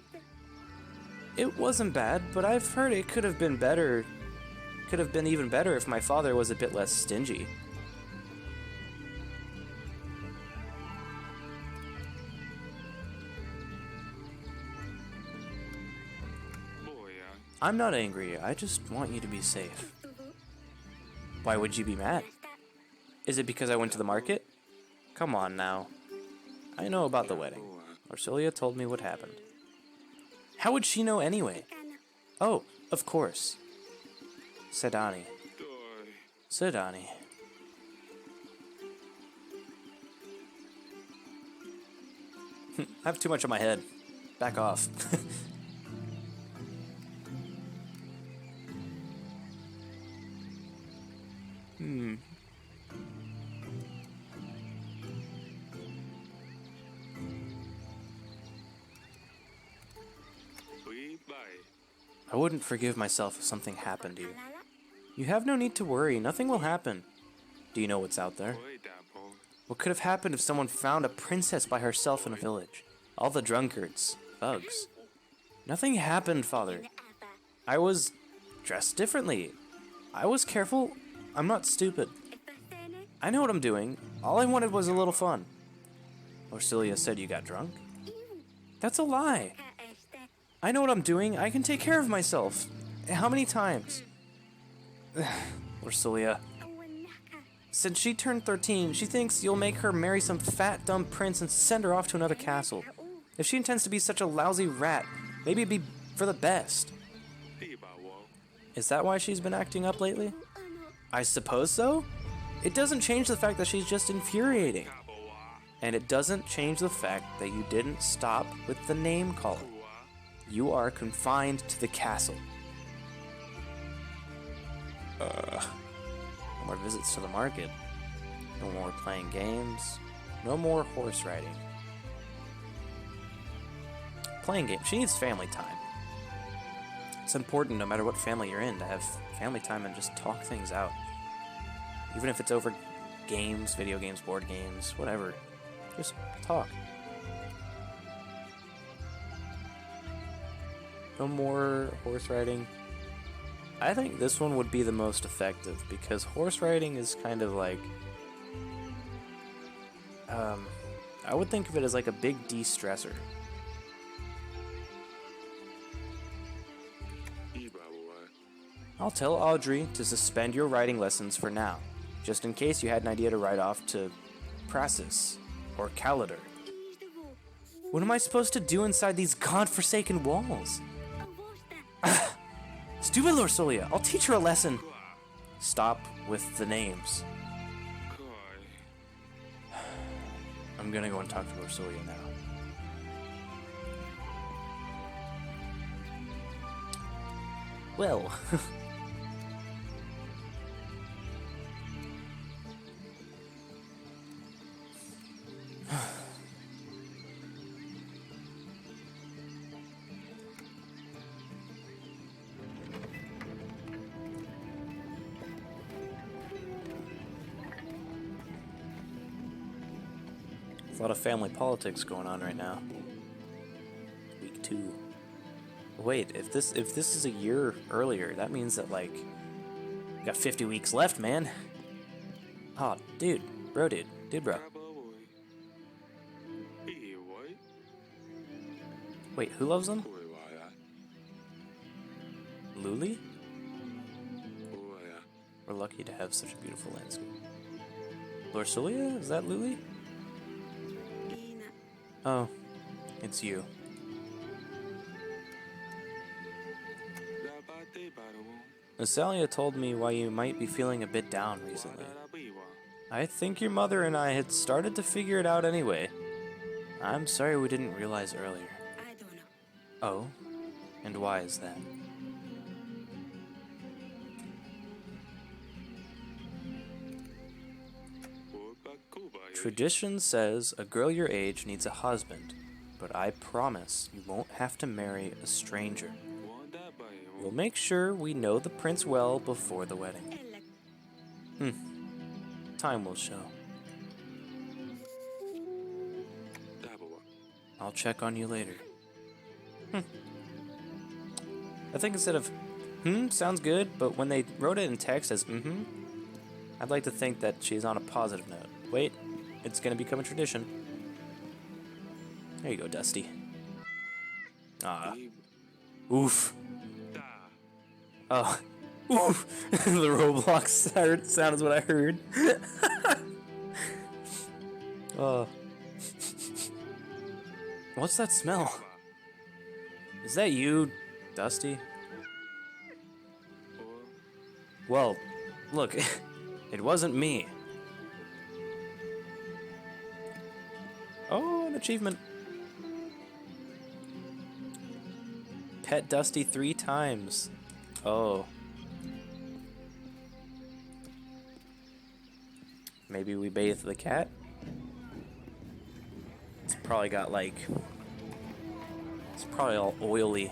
It wasn't bad, but I've heard it could have been better. Could have been even better if my father was a bit less stingy. I'm not angry, I just want you to be safe. Why would you be mad? Is it because I went to the market? Come on now. I know about the wedding. Orsilia told me what happened. How would she know anyway? Oh, of course. Sedani. Sedani. I have too much on my head. Back off. I wouldn't forgive myself if something happened to you. You have no need to worry. Nothing will happen. Do you know what's out there? What could have happened if someone found a princess by herself in a village? All the drunkards, thugs. Nothing happened, Father. I was dressed differently. I was careful. I'm not stupid. I know what I'm doing. All I wanted was a little fun. Orsilia said you got drunk? That's a lie. I know what I'm doing. I can take care of myself. How many times? Orsilia. Since she turned 13, she thinks you'll make her marry some fat, dumb prince and send her off to another castle. If she intends to be such a lousy rat, maybe it'd be for the best. Is that why she's been acting up lately? I suppose so. It doesn't change the fact that she's just infuriating. And it doesn't change the fact that you didn't stop with the name calling. You are confined to the castle. No more visits to the market. No more playing games. No more horse riding. Playing games. She needs family time. It's important, no matter what family you're in, to have family time and just talk things out. Even if it's over games, video games, board games, whatever. Just talk. No more horse riding. I think this one would be the most effective because horse riding is kind of like... I would think of it as like a big de-stressor. I'll tell Audrey to suspend your riding lessons for now, just in case you had an idea to ride off to Prasis or Calidar. What am I supposed to do inside these godforsaken walls? Stupid Orsilia, I'll teach her a lesson. Stop with the names. I'm gonna go and talk to Orsilia now. Well, a lot of family politics going on right now. Week 2. Wait, if this is a year earlier, that means that like we got 50 weeks left, man. Oh, dude, bro. Wait, who loves them? Luli? We're lucky to have such a beautiful landscape. Orsilia? Is that Luli? Oh, it's you. Asalia told me why you might be feeling a bit down recently. I think your mother and I had started to figure it out anyway. I'm sorry we didn't realize earlier. Oh? And why is that? Tradition says a girl your age needs a husband, but I promise you won't have to marry a stranger. We'll make sure we know the prince well before the wedding. Time will show. I'll check on you later. I think instead of sounds good, but when they wrote it in text as I'd like to think that she's on a positive note. Wait, it's gonna become a tradition. There you go, Dusty. Oof. Oh, The Roblox sound is what I heard. Oh. What's that smell? Is that you, Dusty? Well, look, it wasn't me. Oh, an achievement. Pet Dusty 3 times. Oh. Maybe we bathe the cat? It's probably got like... It's probably all oily,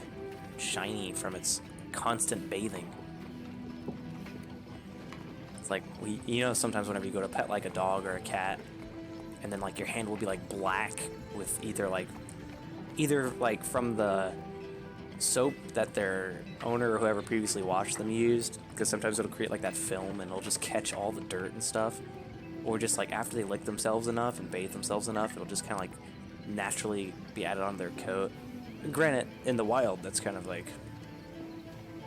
shiny from its constant bathing. It's like, you know, sometimes whenever you go to pet like a dog or a cat, and then like your hand will be like black with either like from the soap that their owner or whoever previously washed them used, because sometimes it'll create like that film and it'll just catch all the dirt and stuff, or just like after they lick themselves enough and bathe themselves enough, it'll just kind of like naturally be added on their coat. And granted, in the wild, that's kind of like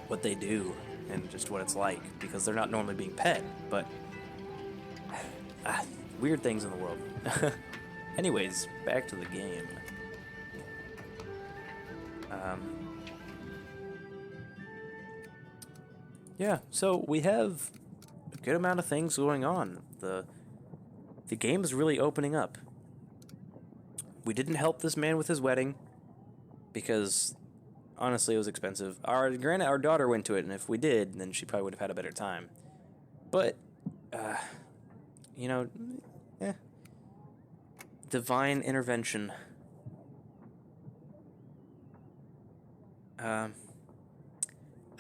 what they do and just what it's like, because they're not normally being pet, but weird things in the world. Anyways, back to the game. Yeah, so we have a good amount of things going on. The game is really opening up. We didn't help this man with his wedding because honestly it was expensive. Granted, our daughter went to it, and if we did, then she probably would have had a better time. But you know, divine intervention. I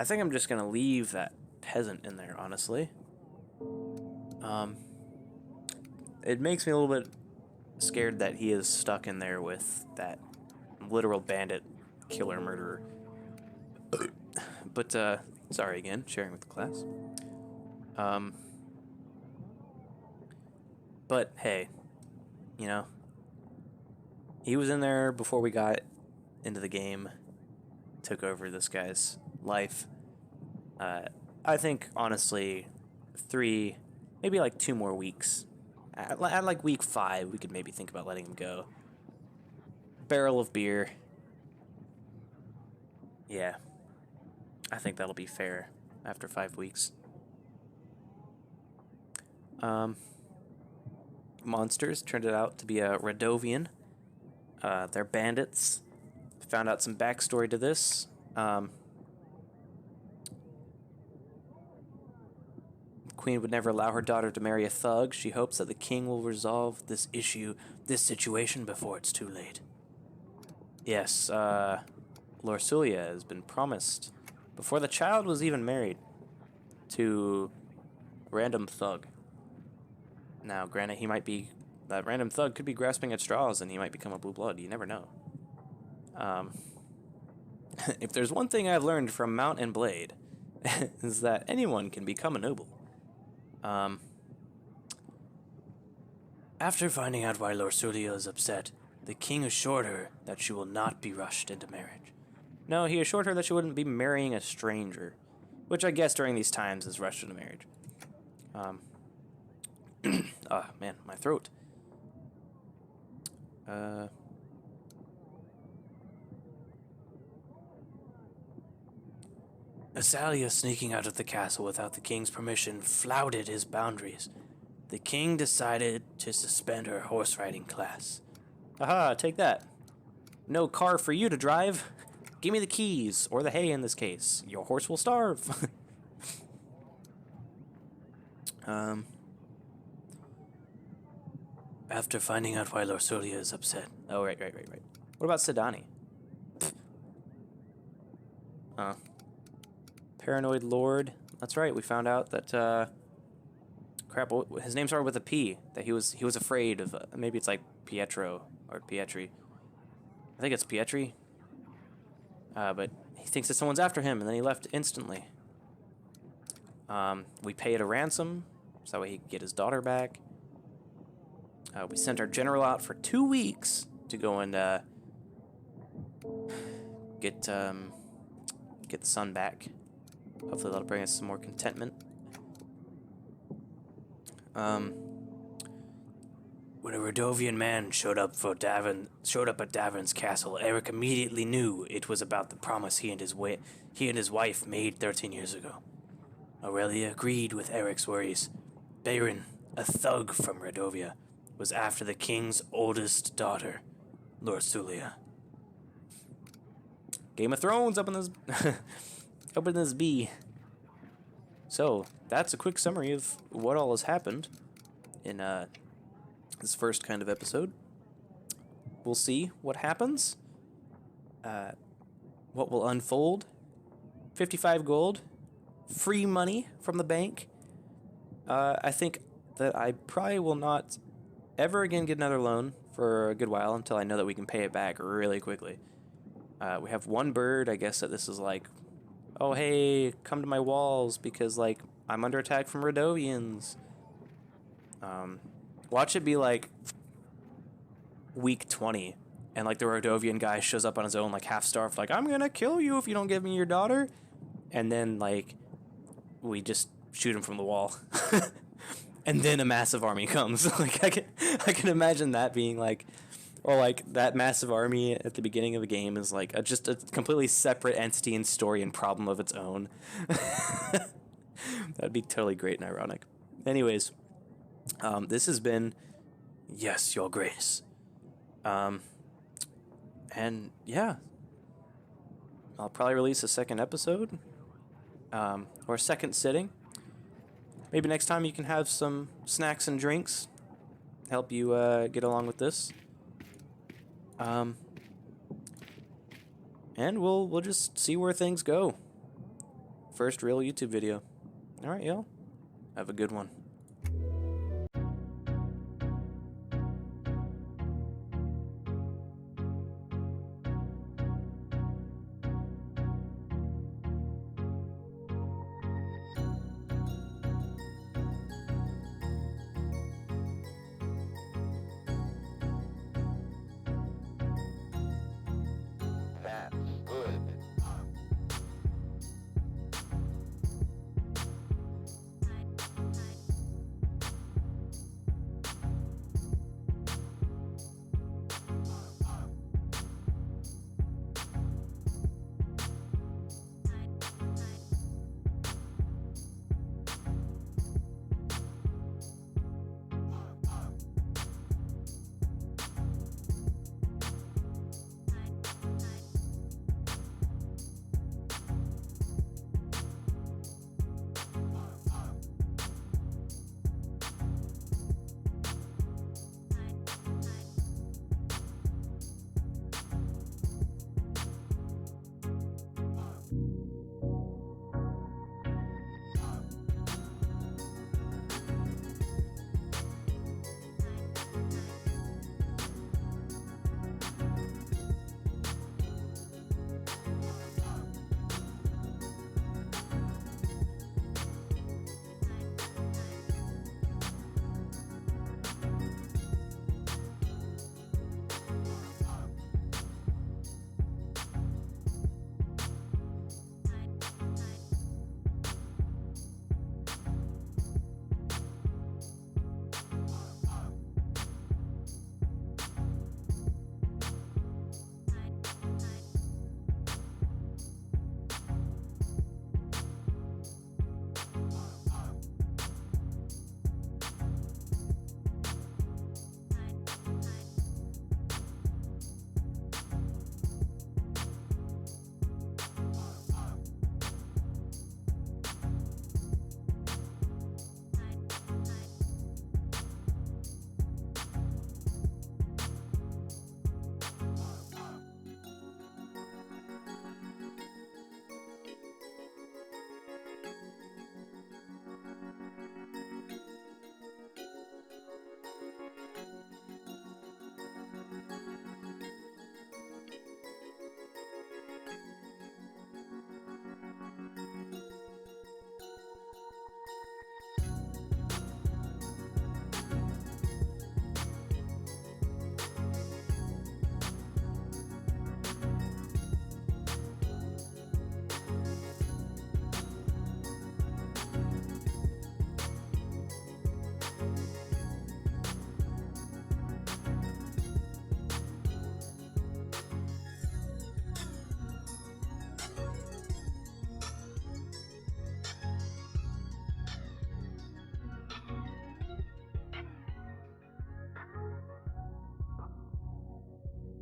think I'm just gonna leave that peasant in there, honestly. It makes me a little bit scared that he is stuck in there with that literal bandit, killer, murderer. But, sorry again, sharing with the class. But, hey, you know, he was in there before we got into the game, took over this guy's life. I think, honestly, 3, maybe like 2 more weeks. At like week 5, we could maybe think about letting him go. Barrel of beer. Yeah. I think that'll be fair after 5 weeks. Monsters turned it out to be a Radovian. They're bandits. Found out some backstory to this. Queen would never allow her daughter to marry a thug. She hopes that the king will resolve this situation before it's too late. Yes, Lorsulia has been promised before the child was even married to a random thug. Now, granted, that random thug could be grasping at straws and he might become a blue blood. You never know. If there's one thing I've learned from Mount and Blade, is that anyone can become a noble. After finding out why Lorsulia is upset, the king assured her that she will not be rushed into marriage. No, he assured her that she wouldn't be marrying a stranger, which I guess during these times is rushed into marriage. Man, my throat. Asalia, sneaking out of the castle without the king's permission, flouted his boundaries. The king decided to suspend her horse riding class. Aha, take that. No car for you to drive. Give me the keys, or the hay in this case. Your horse will starve. After finding out why Lorsulia is upset. Oh, right. What about Sedani? Paranoid Lord. That's right, we found out that, crap, his name started with a P. That he was afraid of, maybe it's like Pietro, or Pietri. I think it's Pietri. But he thinks that someone's after him, and then he left instantly. We paid a ransom, so that way he could get his daughter back. We sent our general out for 2 weeks to go and get the son back. Hopefully that'll bring us some more contentment. When a Rodovian man showed up at Davern's castle, Eric immediately knew it was about the promise he and his wife made 13 years ago. Aurelia agreed with Eric's worries. Bayron, a thug from Redovia, was after the king's oldest daughter, Lord Sulia. Game of Thrones up in this up in this bee. So that's a quick summary of what all has happened in this first kind of episode. We'll see what happens, what will unfold. 55 gold, free money from the bank. I think that I probably will not ever again get another loan for a good while until I know that we can pay it back really quickly. We have one bird. I guess that this is like, oh hey, come to my walls because like I'm under attack from Rodovians. Watch it be like week 20 and like the Rodovian guy shows up on his own like half starved, like I'm gonna kill you if you don't give me your daughter, and then like we just shoot him from the wall. And then a massive army comes. Like I can imagine that being like, or like that massive army at the beginning of the game is like just a completely separate entity and story and problem of its own. That'd be totally great and ironic. Anyways, this has been Yes, Your Grace. And yeah, I'll probably release a second episode, or a second sitting. Maybe next time you can have some snacks and drinks, help you get along with this. And we'll just see where things go. First real YouTube video. All right, y'all. Have a good one.